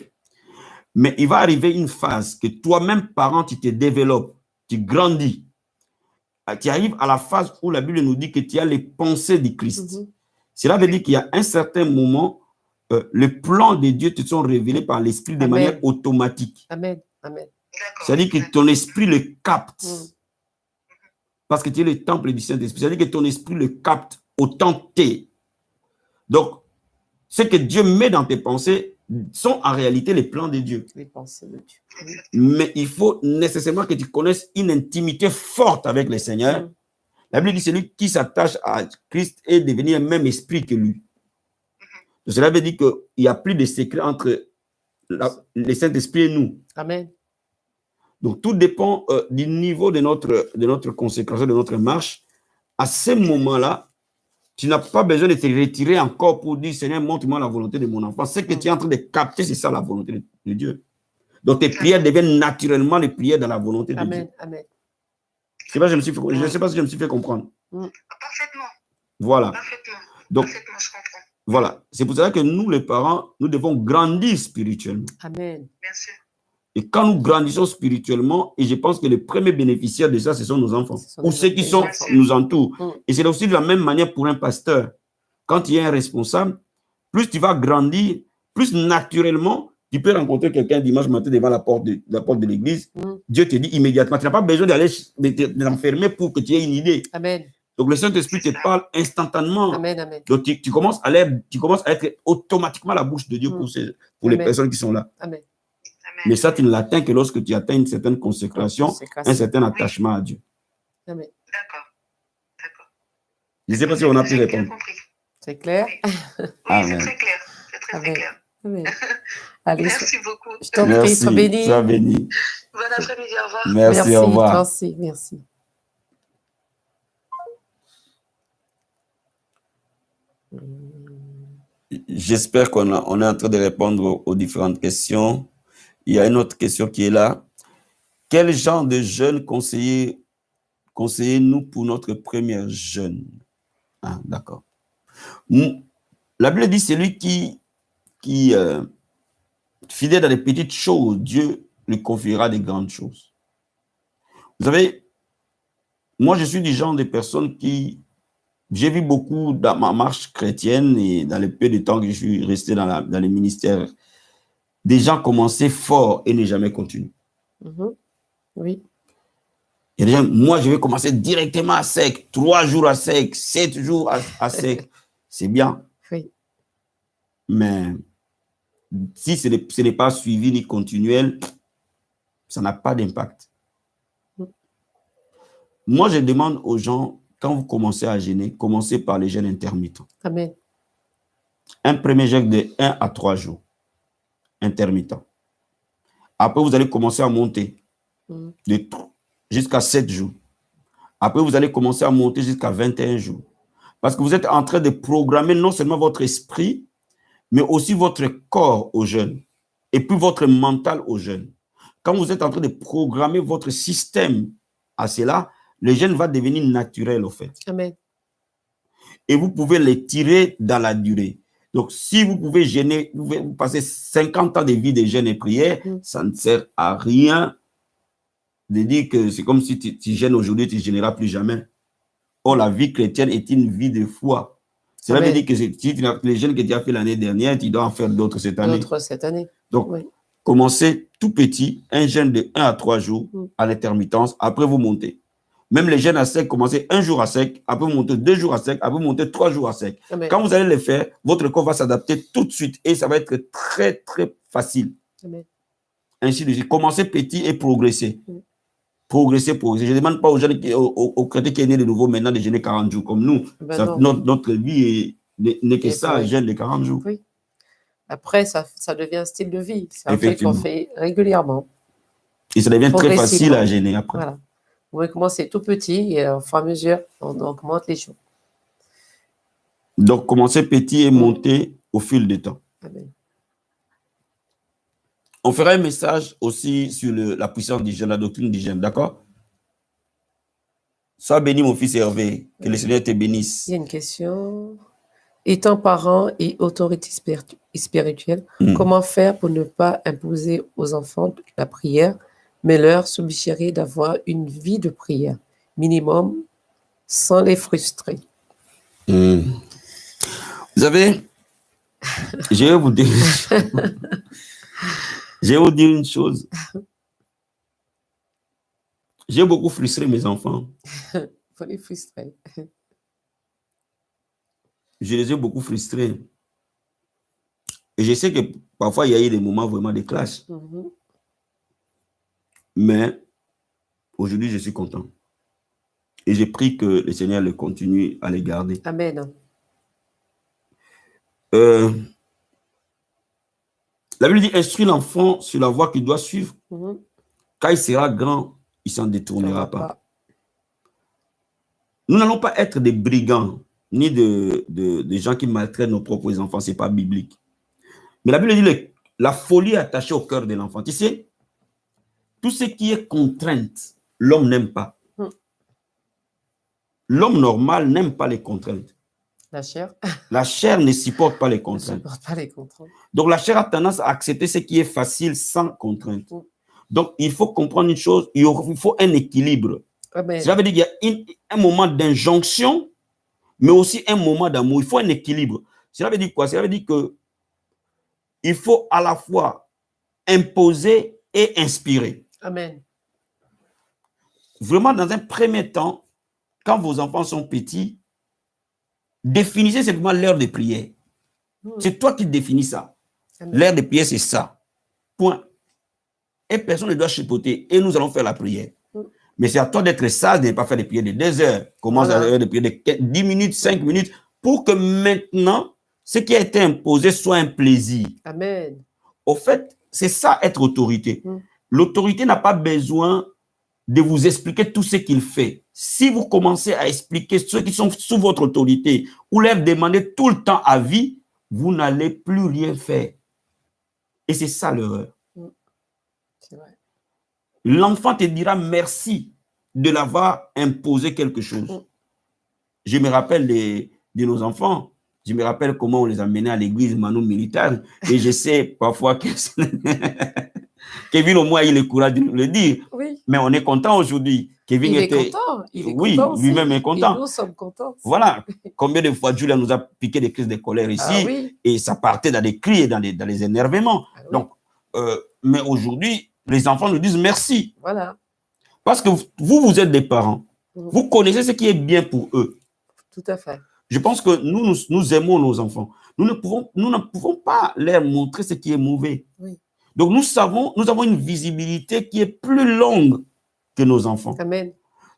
Mais il va arriver une phase que toi-même, parent, tu te développes, tu grandis. Tu arrives à la phase où la Bible nous dit que tu as les pensées du Christ. Cela veut dire qu'il y a un certain moment, les plans de Dieu te sont révélés par l'Esprit de manière automatique. Amen. Amen. C'est-à-dire que ton esprit le capte. Parce que tu es le temple du Saint-Esprit. C'est-à-dire que ton esprit le capte autant T. Donc, ce que Dieu met dans tes pensées sont en réalité les plans de Dieu. Les pensées de Dieu. Mais il faut nécessairement que tu connaisses une intimité forte avec le Seigneur. La Bible dit que celui qui s'attache à Christ est devenu un même esprit que lui. Donc, cela veut dire qu'il n'y a plus de secret entre le Saint-Esprit et nous. Amen. Donc, tout dépend du niveau de notre consécration, de notre marche. À ce moment-là, tu n'as pas besoin de te retirer encore pour dire, Seigneur, montre-moi la volonté de mon enfant. Ce que tu es en train de capter, c'est ça la volonté de Dieu. Donc, tes prières deviennent naturellement les prières dans la volonté de Dieu. Amen. Je ne sais pas si je me suis fait comprendre. Parfaitement. Voilà. Parfaitement. Donc, Parfaitement, je comprends. voilà. C'est pour ça que nous, les parents, nous devons grandir spirituellement. Amen. Bien sûr. Et quand nous grandissons spirituellement, et je pense que les premiers bénéficiaires de ça, ce sont nos enfants, ou ceux qui nous entourent. Et c'est aussi de la même manière pour un pasteur. Quand il y a un responsable, plus tu vas grandir, plus naturellement, tu peux rencontrer quelqu'un dimanche matin devant la porte de l'église. Dieu te dit immédiatement, tu n'as pas besoin d'aller t'enfermer pour que tu aies une idée. Amen. Donc le Saint-Esprit te parle instantanément. Amen, amen. Donc tu commences à être automatiquement la bouche de Dieu pour les personnes qui sont là. Amen. Mais ça, tu ne l'atteins que lorsque tu atteins une certaine consécration, un certain attachement à Dieu. Amen. D'accord. Je ne sais pas si on a pu répondre. C'est clair? Oui, c'est très clair. C'est très, très clair. Amen. Allez, merci beaucoup. Je t'en prie, sois béni. Sois béni. Bon après-midi, au revoir. Merci, au revoir. Merci. J'espère qu'on est en train de répondre aux différentes questions. Il y a une autre question qui est là. Quel genre de jeunes conseillez-nous pour notre première jeûne? Ah, d'accord. La Bible dit celui qui fidèle dans les petites choses, Dieu lui confiera des grandes choses. Vous savez, moi je suis du genre de personne j'ai vu beaucoup dans ma marche chrétienne et dans le peu de temps que je suis resté dans les ministères, des gens commençaient fort et ne jamais continué. Oui. Il y a des gens, moi je vais commencer directement à sec, 3 jours à sec, 7 jours à sec. C'est bien. Oui. Mais si ce n'est pas suivi ni continuel, ça n'a pas d'impact. Moi, je demande aux gens, quand vous commencez à jeûner, commencez par les jeûnes intermittents. Amen. Un premier jeûne de 1 à 3 jours, intermittent. Après, vous allez commencer à monter jusqu'à 7 jours. Après, vous allez commencer à monter jusqu'à 21 jours. Parce que vous êtes en train de programmer non seulement votre esprit, mais aussi votre corps au jeûne. Et puis votre mental au jeûne. Quand vous êtes en train de programmer votre système à cela, le jeûne va devenir naturel, au fait. Amen. Et vous pouvez les tirer dans la durée. Donc, si vous pouvez jeûner, vous passez 50 ans de vie de jeûne et prière, ça ne sert à rien de dire que c'est comme si tu jeûnes aujourd'hui, tu ne jeûneras plus jamais. Or, la vie chrétienne est une vie de foi. Cela veut dire que si les jeûnes que tu as fait l'année dernière, tu dois en faire d'autres cette année. Donc, commencez tout petit, un jeûne de 1 à 3 jours à l'intermittence, après vous montez. Même les jeûnes à sec, commencez un jour à sec, après monter 2 jours à sec, après monter 3 jours à sec. Amen. Quand vous allez les faire, votre corps va s'adapter tout de suite et ça va être très, très facile. Amen. Ainsi de suite. Commencez petit et progressez. Progressez, progressez. Je ne demande pas aux jeunes, aux chrétiens qui sont nés de nouveau maintenant de jeûner 40 jours comme nous. Ben notre vie n'est que Et ça, oui. jeûne de 40 jours. Oui. Après, ça devient un style de vie. C'est un fait qu'on fait régulièrement. Et ça devient très facile à jeûner après. Voilà. Vous pouvez commencer tout petit et au fur et à mesure, on augmente les jours. Donc, commencez petit et montez au fil du temps. Amen. On fera un message aussi sur la puissance du jeûne, la doctrine du jeûne, d'accord? Sois béni, mon fils Hervé. Que le Seigneur te bénisse. Il y a une question. Étant parent et autorité spirituelle, comment faire pour ne pas imposer aux enfants la prière, mais leur suggérer d'avoir une vie de prière minimum sans les frustrer? Vous savez, je vais vous dire une chose. J'ai beaucoup frustré mes enfants. Il faut les frustrer. Je les ai beaucoup frustrés. Et je sais que parfois, il y a eu des moments vraiment de clash. Mais aujourd'hui, je suis content. Et j'ai pris que le Seigneur le continue à les garder. Amen. La Bible dit, instruis l'enfant sur la voie qu'il doit suivre. Quand il sera grand, il ne s'en détournera pas. Nous n'allons pas être des brigands, ni des gens qui maltraitent nos propres enfants. Ce n'est pas biblique. Mais la Bible dit, la folie est attachée au cœur de l'enfant. Tu sais, tout ce qui est contrainte, l'homme n'aime pas. L'homme normal n'aime pas les contraintes. La chair. La chair ne supporte pas les contraintes. Ne supporte pas les contraintes. Donc, la chair a tendance à accepter ce qui est facile sans contrainte. Donc, il faut comprendre une chose, il faut un équilibre. Cela veut dire qu'il y a un moment d'injonction, mais aussi un moment d'amour. Il faut un équilibre. Cela veut dire quoi? Cela veut dire que il faut à la fois imposer et inspirer. Amen. Vraiment, dans un premier temps, quand vos enfants sont petits, définissez simplement l'heure de prière. C'est toi qui définis ça. L'heure de prière, c'est ça. Point. Et personne ne doit chipoter. Et nous allons faire la prière. Mais c'est à toi d'être sage, de ne pas faire des prières de 2 heures. Commence à faire des prières de 10 minutes, 5 minutes, pour que maintenant, ce qui a été imposé soit un plaisir. Amen. Au fait, c'est ça être autorité. L'autorité n'a pas besoin de vous expliquer tout ce qu'il fait. Si vous commencez à expliquer ceux qui sont sous votre autorité ou leur demander tout le temps avis, vous n'allez plus rien faire. Et c'est ça l'erreur. C'est vrai. L'enfant te dira merci de l'avoir imposé quelque chose. Je me rappelle de nos enfants. Je me rappelle comment on les a menés à l'église Manu militaire. Et je sais parfois que Kevin, au moins, il a le courage de nous le dire. Oui. Mais on est content aujourd'hui. Kevin est content. Il est oui, content lui-même est content. Et nous sommes contents. Voilà. Combien de fois Julia nous a piqué des crises de colère ici. Et ça partait dans des cris et dans les énervements. Donc, mais aujourd'hui, les enfants nous disent merci. Voilà. Parce que vous êtes des parents. Vous connaissez ce qui est bien pour eux. Tout à fait. Je pense que nous aimons nos enfants. Nous ne pouvons pas leur montrer ce qui est mauvais. Oui. Donc, nous avons une visibilité qui est plus longue que nos enfants. Amen.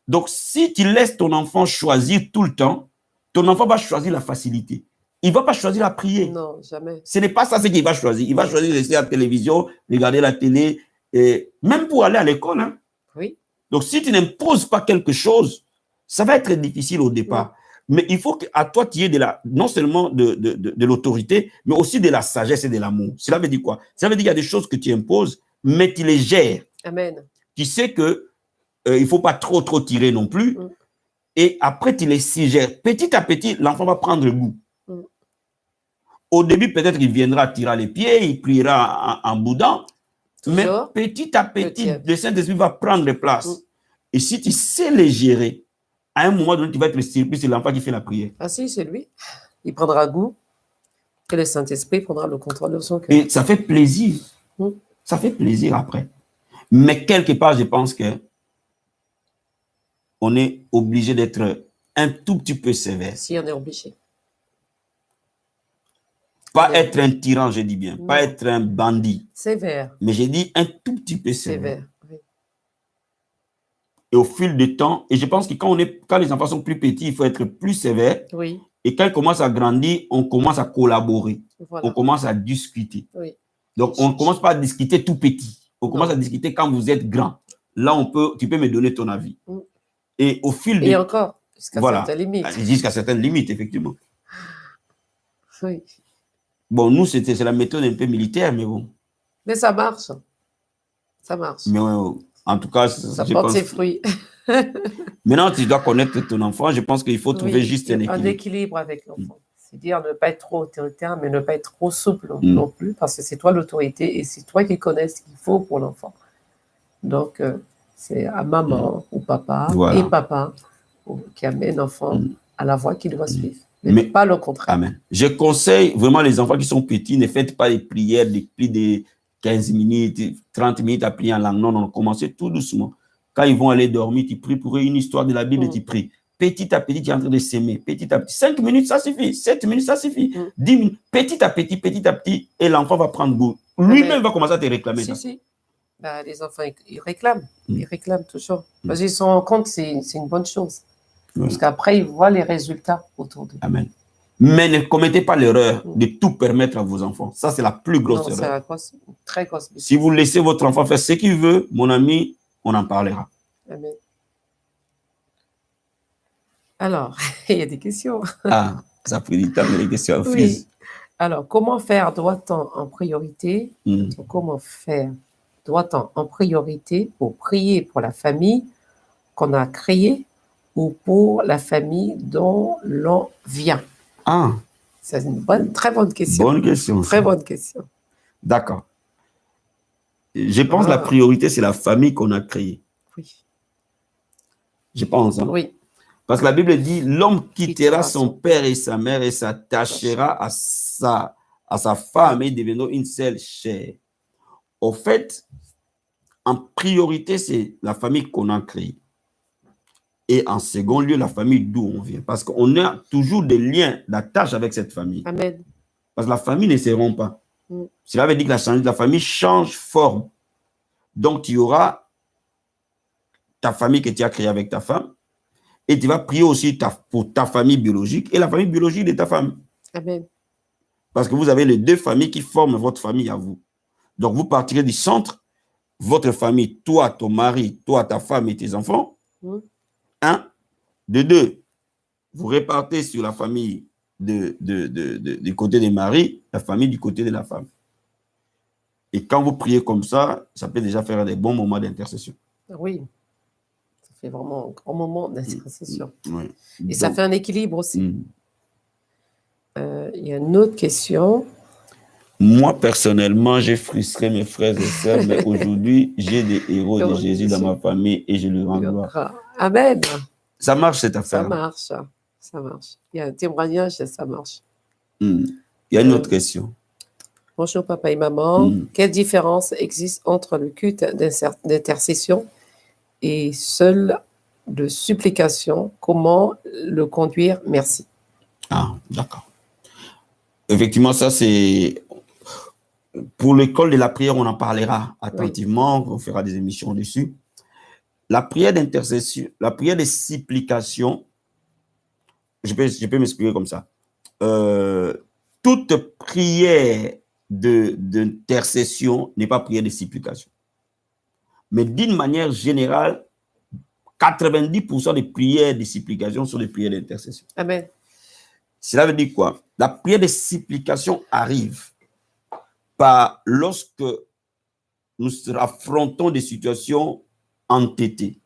Donc, si tu laisses ton enfant choisir tout le temps, ton enfant va choisir la facilité. Il ne va pas choisir la prière. Non, jamais. Ce n'est pas ça ce qu'il va choisir. Il va choisir de rester à la télévision, regarder la télé, et même pour aller à l'école. Hein. Oui. Donc, si tu n'imposes pas quelque chose, ça va être difficile au départ. Oui. Mais il faut qu'à toi, tu aies non seulement de l'autorité, mais aussi de la sagesse et de l'amour. Cela veut dire quoi? Ça veut dire qu'il y a des choses que tu imposes, mais tu les gères. Amen. Tu sais que il ne faut pas trop tirer non plus. Et après, tu les suggères. Petit à petit, l'enfant va prendre le goût. Au début, peut-être qu'il viendra tirer les pieds, il priera en boudant. Mais petit à petit, le Saint-Esprit va prendre place. Et si tu sais les gérer, à un moment donné, tu vas être surpris, c'est l'enfant qui fait la prière. Ah si, c'est lui. Il prendra goût et le Saint-Esprit prendra le contrôle de son cœur. Et ça fait plaisir. Ça fait plaisir après. Mais quelque part, je pense que on est obligé d'être un tout petit peu sévère. Si on est obligé. Pas être un tyran, je dis bien. Non. Pas être un bandit. Sévère. Mais j'ai dit un tout petit peu sévère. Oui. Et au fil du temps, et je pense que quand les enfants sont plus petits, il faut être plus sévère. Oui. Et quand ils commencent à grandir, on commence à collaborer. Voilà. On commence à discuter. Oui. Donc, on ne commence pas à discuter tout petit. On commence à discuter quand vous êtes grand. Là, tu peux me donner ton avis. Et au fil Et encore, jusqu'à certaines limites. Jusqu'à certaines limites, effectivement. Oui. Bon, nous, c'est la méthode un peu militaire, mais bon. Mais ça marche. Ça marche. Mais en tout cas, ça porte ses fruits. Maintenant, tu dois connaître ton enfant. Je pense qu'il faut trouver juste un équilibre. Un équilibre avec l'enfant. C'est-à-dire ne pas être trop autoritaire, mais ne pas être trop souple non plus, parce que c'est toi l'autorité et c'est toi qui connais ce qu'il faut pour l'enfant. Donc, c'est à maman ou papa et papa qui amène l'enfant à la voie qu'il doit suivre. Mais pas le contraire. Amen. Je conseille vraiment les enfants qui sont petits, ne faites pas les prières de plus de 15 minutes, 30 minutes à prier en langue. Non, non, commencez tout doucement. Quand ils vont aller dormir, tu pries pour eux une histoire de la Bible, tu pries. Petit à petit, tu es en train de s'aimer. Petit à petit. 5 minutes, ça suffit. 7 minutes, ça suffit. 10 minutes. Petit à petit, et l'enfant va prendre goût. Lui-même va commencer à te réclamer. Si. Bah, les enfants, ils réclament. Ils réclament toujours. Parce qu'ils se rendent compte que c'est une bonne chose. Parce qu'après, ils voient les résultats autour d'eux. Amen. Mais ne commettez pas l'erreur de tout permettre à vos enfants. Ça, c'est la plus grosse erreur. C'est une très grosse erreur. Si vous laissez votre enfant faire ce qu'il veut, mon ami, on en parlera. Amen. Alors, il y a des questions. Ah, ça a pris du temps, mais les questions fusent. Oui. Alors, comment faire doit-on en priorité Comment faire doit-on en priorité pour prier pour la famille qu'on a créée ou pour la famille dont l'on vient? Ah. C'est une très bonne question. Bonne question. Très bonne question. D'accord. Je pense que la priorité, c'est la famille qu'on a créée. Oui. Je pense. Hein? Oui. Parce que la Bible dit, l'homme quittera son père et sa mère et s'attachera à sa femme et deviendra une seule chair. Au fait, en priorité, c'est la famille qu'on a créée. Et en second lieu, la famille d'où on vient. Parce qu'on a toujours des liens d'attache avec cette famille. Amen. Parce que la famille ne se rompt pas. Cela veut dire que la famille change forme. Donc, tu auras ta famille que tu as créée avec ta femme. Et tu vas prier aussi pour ta famille biologique et la famille biologique de ta femme. Amen. Parce que vous avez les deux familles qui forment votre famille à vous. Donc, vous partirez du centre, votre famille, toi, ton mari, toi, ta femme et tes enfants. Un. De deux, vous répartez sur la famille du côté des maris, la famille du côté de la femme. Et quand vous priez comme ça, ça peut déjà faire des bons moments d'intercession. Oui. Ça fait vraiment un grand moment d'intercession. Oui. Et donc, ça fait un équilibre aussi. Il y a une autre question. Moi, personnellement, j'ai frustré mes frères et sœurs, mais aujourd'hui, j'ai des héros de Jésus dans ma famille et je lui rends gloire. Amen. Ça marche cette affaire. Ça marche. Ça marche. Il y a un témoignage et ça marche. Il y a une autre question. Bonjour papa et maman. Quelle différence existe entre le culte d'intercession et seul de supplication? Comment le conduire? Merci. Ah, d'accord. Effectivement, ça c'est... Pour l'école de la prière, on en parlera attentivement. On fera des émissions dessus. La prière d'intercession, la prière de supplication, je peux m'expliquer comme ça. Toute prière d'intercession n'est pas prière de supplication. Mais d'une manière générale, 90% des prières de supplication sont des prières d'intercession. Amen. Cela veut dire quoi? La prière de supplication arrive lorsque nous affrontons des situations entêtées,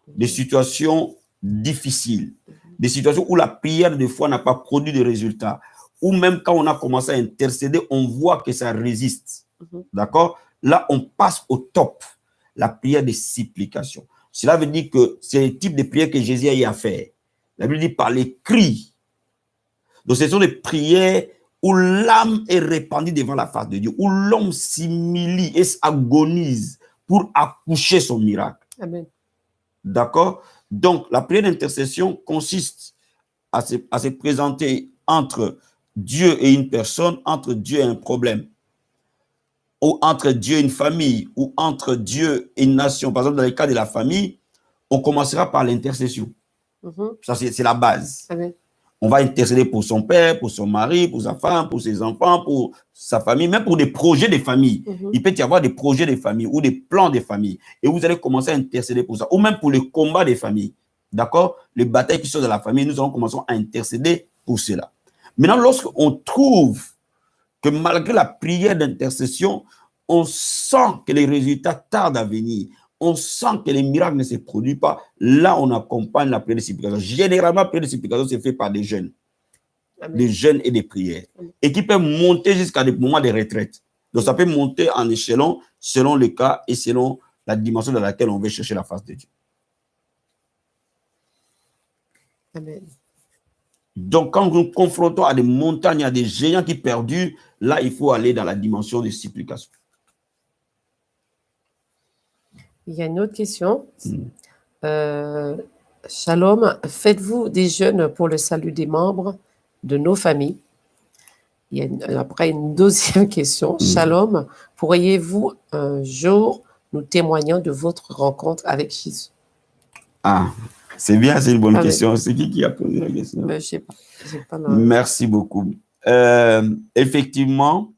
des situations difficiles, des situations où la prière des fois n'a pas produit de résultats, ou même quand on a commencé à intercéder, on voit que ça résiste. D'accord? Là, on passe au top, la prière de supplication. Cela veut dire que c'est le type de prière que Jésus a eu à faire. La Bible dit par les cris. Donc, ce sont des prières où l'âme est répandue devant la face de Dieu, où l'homme s'humilie et s'agonise pour accoucher son miracle. Amen. D'accord? Donc, la prière d'intercession consiste à se présenter entre Dieu et une personne, entre Dieu et un problème, ou entre Dieu et une famille, ou entre Dieu et une nation. Par exemple, dans le cas de la famille, on commencera par l'intercession. Ça, c'est la base. Amen. On va intercéder pour son père, pour son mari, pour sa femme, pour ses enfants, pour sa famille, même pour des projets de famille. Il peut y avoir des projets de famille ou des plans de famille. Et vous allez commencer à intercéder pour ça. Ou même pour les combats des familles. D'accord? Les batailles qui sont dans la famille, nous allons commencer à intercéder pour cela. Maintenant, lorsqu'on trouve que malgré la prière d'intercession, on sent que les résultats tardent à venir, on sent que les miracles ne se produisent pas, là on accompagne la prière de supplication. Généralement, la prière de supplication se fait par des jeûnes. Des jeûnes et des prières. Et qui peuvent monter jusqu'à des moments de retraite. Donc ça peut monter en échelon selon le cas et selon la dimension dans laquelle on veut chercher la face de Dieu. Amen. Donc, quand nous nous confrontons à des montagnes, à des géants qui perdurent, là, il faut aller dans la dimension de supplication. Il y a une autre question. Shalom, faites-vous des jeûnes pour le salut des membres de nos familles? Il y a après une deuxième question. Shalom, pourriez-vous un jour nous témoigner de votre rencontre avec Jésus? Ah, c'est bien, c'est une bonne question. C'est qui a posé la question? Je ne sais pas. Merci beaucoup. Effectivement,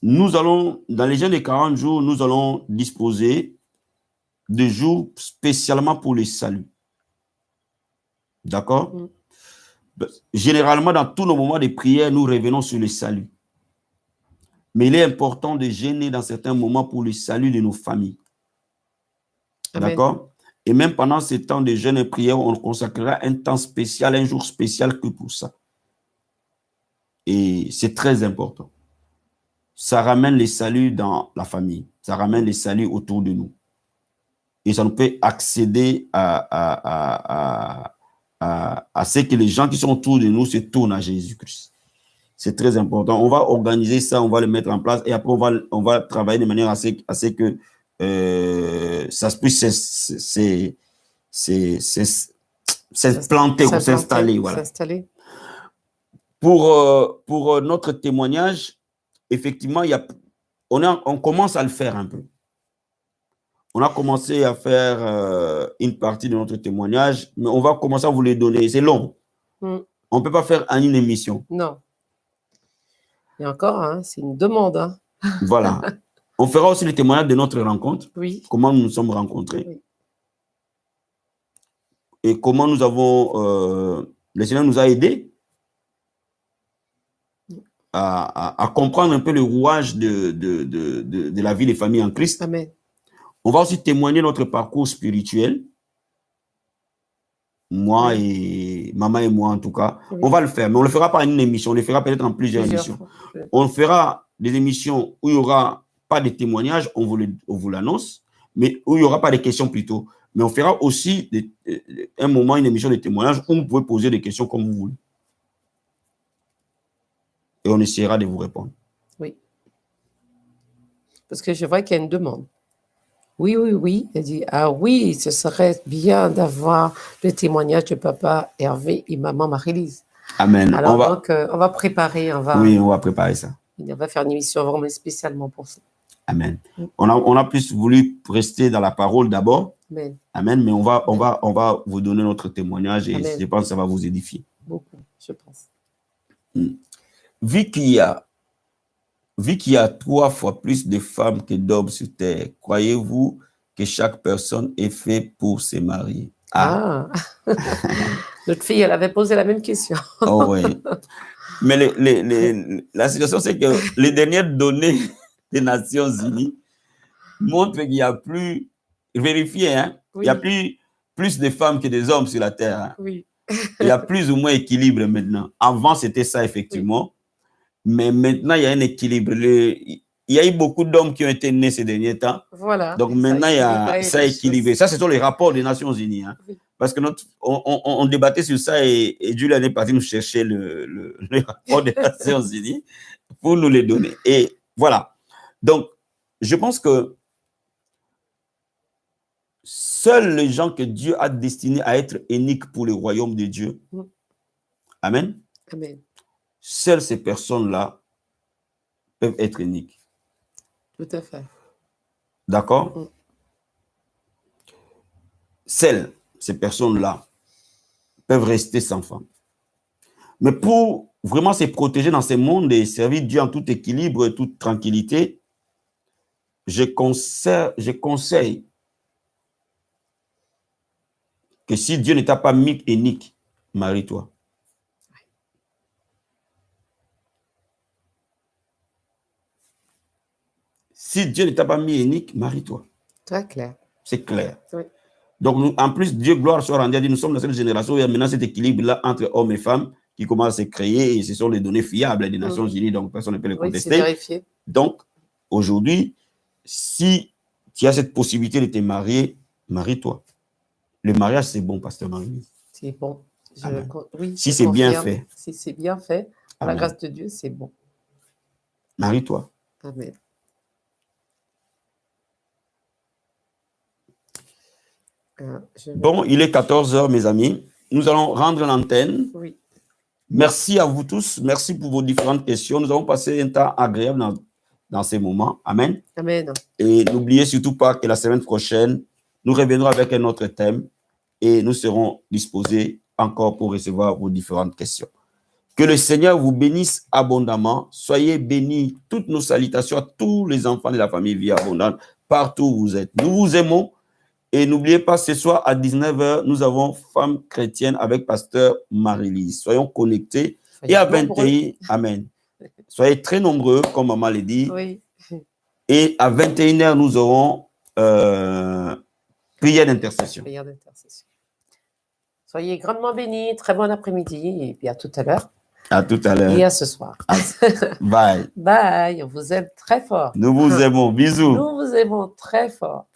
nous allons, dans les jeûnes de 40 jours, nous allons disposer de jours spécialement pour le salut. D'accord? Généralement, dans tous nos moments de prière, nous revenons sur le salut. Mais il est important de jeûner dans certains moments pour le salut de nos familles. D'accord? Et même pendant ces temps de jeûne et prière, on consacrera un temps spécial, un jour spécial que pour ça. Et c'est très important. Ça ramène les saluts dans la famille. Ça ramène les saluts autour de nous. Et ça nous peut accéder à ce que les gens qui sont autour de nous se tournent à Jésus-Christ. C'est très important. On va organiser ça, on va le mettre en place et après on va travailler de manière à ce que ça puisse s'implanter ou s'installer. Voilà. Pour notre témoignage, effectivement, on commence à le faire un peu. On a commencé à faire une partie de notre témoignage, mais on va commencer à vous les donner. C'est long. On ne peut pas faire en une émission. Non. Et encore, hein, c'est une demande. Hein. Voilà. On fera aussi le témoignage de notre rencontre. Oui. Comment nous nous sommes rencontrés. Oui. Et comment nous avons... le Seigneur nous a aidés à comprendre un peu le rouage de la vie des familles en Christ. Amen. On va aussi témoigner notre parcours spirituel. Moi et maman et moi, en tout cas. Oui. On va le faire, mais on ne le fera pas en une émission. On le fera peut-être en plusieurs émissions. On fera des émissions où il n'y aura pas de témoignages, on vous l'annonce, mais où il n'y aura pas de questions plutôt. Mais on fera aussi un moment, une émission de témoignage où vous pouvez poser des questions comme vous voulez. Et on essaiera de vous répondre. Oui. Parce que je vois qu'il y a une demande. Oui, oui, oui. Elle dit, ah oui, ce serait bien d'avoir le témoignage de papa Hervé et maman Marie-Lise. Amen. Alors, on va préparer. Oui, on va préparer ça. On va faire une émission vraiment spécialement pour ça. Amen. On a plus voulu rester dans la parole d'abord. Amen. Amen. Mais on va vous donner notre témoignage et Amen. Je pense que ça va vous édifier. Beaucoup, je pense. Vu qu'il y a 3 fois plus de femmes que d'hommes sur terre, croyez-vous que chaque personne est faite pour se marier? Ah. Notre fille, elle avait posé la même question. Oh oui. Mais la situation, c'est que les dernières données des Nations Unies montrent qu'il n'y a plus, vérifiez, hein, oui. Il y a plus de femmes que des hommes sur la terre. Hein. Oui. Il y a plus ou moins équilibre maintenant. Avant, c'était ça, effectivement. Oui. Mais maintenant, il y a un équilibre. Il y a eu beaucoup d'hommes qui ont été nés ces derniers temps. Voilà. Donc maintenant, il y a ça équilibré. Ça, ce sont les rapports des Nations Unies. Hein. Oui. Parce que on débattait sur ça et Julian est parti nous chercher le rapport des Nations Unies pour nous les donner. Et voilà. Donc, je pense que seuls les gens que Dieu a destinés à être uniques pour le royaume de Dieu. Amen. Amen. Seules ces personnes-là peuvent être uniques. Tout à fait. D'accord? Seules ces personnes-là peuvent rester sans femme. Mais pour vraiment se protéger dans ce monde et servir Dieu en tout équilibre et toute tranquillité, je conseille que si Dieu ne t'a pas mis unique, marie-toi. Si Dieu ne t'a pas mis unique, marie-toi. Très clair. C'est clair. Oui. Donc, nous, en plus, Dieu, gloire soit rendue à Dieu, nous sommes dans cette génération où il y a maintenant cet équilibre-là entre hommes et femmes qui commence à se créer et ce sont les données fiables des Nations Unies, donc personne ne peut les contester. C'est vérifié. Donc, aujourd'hui, si tu as cette possibilité de te marier, marie-toi. Le mariage, c'est bon, pasteur Marie. C'est bon. Oui, si c'est bien fait. Si c'est bien fait, à la grâce de Dieu, c'est bon. Marie-toi. Amen. Bon, il est 14h, mes amis. Nous allons rendre l'antenne. Oui. Merci à vous tous. Merci pour vos différentes questions. Nous avons passé un temps agréable dans ces moments. Amen. Amen. Et n'oubliez surtout pas que la semaine prochaine, nous reviendrons avec un autre thème et nous serons disposés encore pour recevoir vos différentes questions. Que le Seigneur vous bénisse abondamment. Soyez bénis. Toutes nos salutations à tous les enfants de la famille Vie Abondante, partout où vous êtes. Nous vous aimons. Et n'oubliez pas, ce soir à 19h, nous avons Femmes chrétiennes avec pasteur Marie-Lise. Soyons connectés. Et à 21h, amen. Soyez très nombreux, comme maman l'a dit. Oui. Et à 21h, nous aurons prière d'intercession. Prière d'intercession. Soyez grandement bénis. Très bon après-midi. Et puis à tout à l'heure. À tout à l'heure. Et à ce soir. Bye. Bye. On vous aime très fort. Nous vous aimons. Bisous. Nous vous aimons très fort.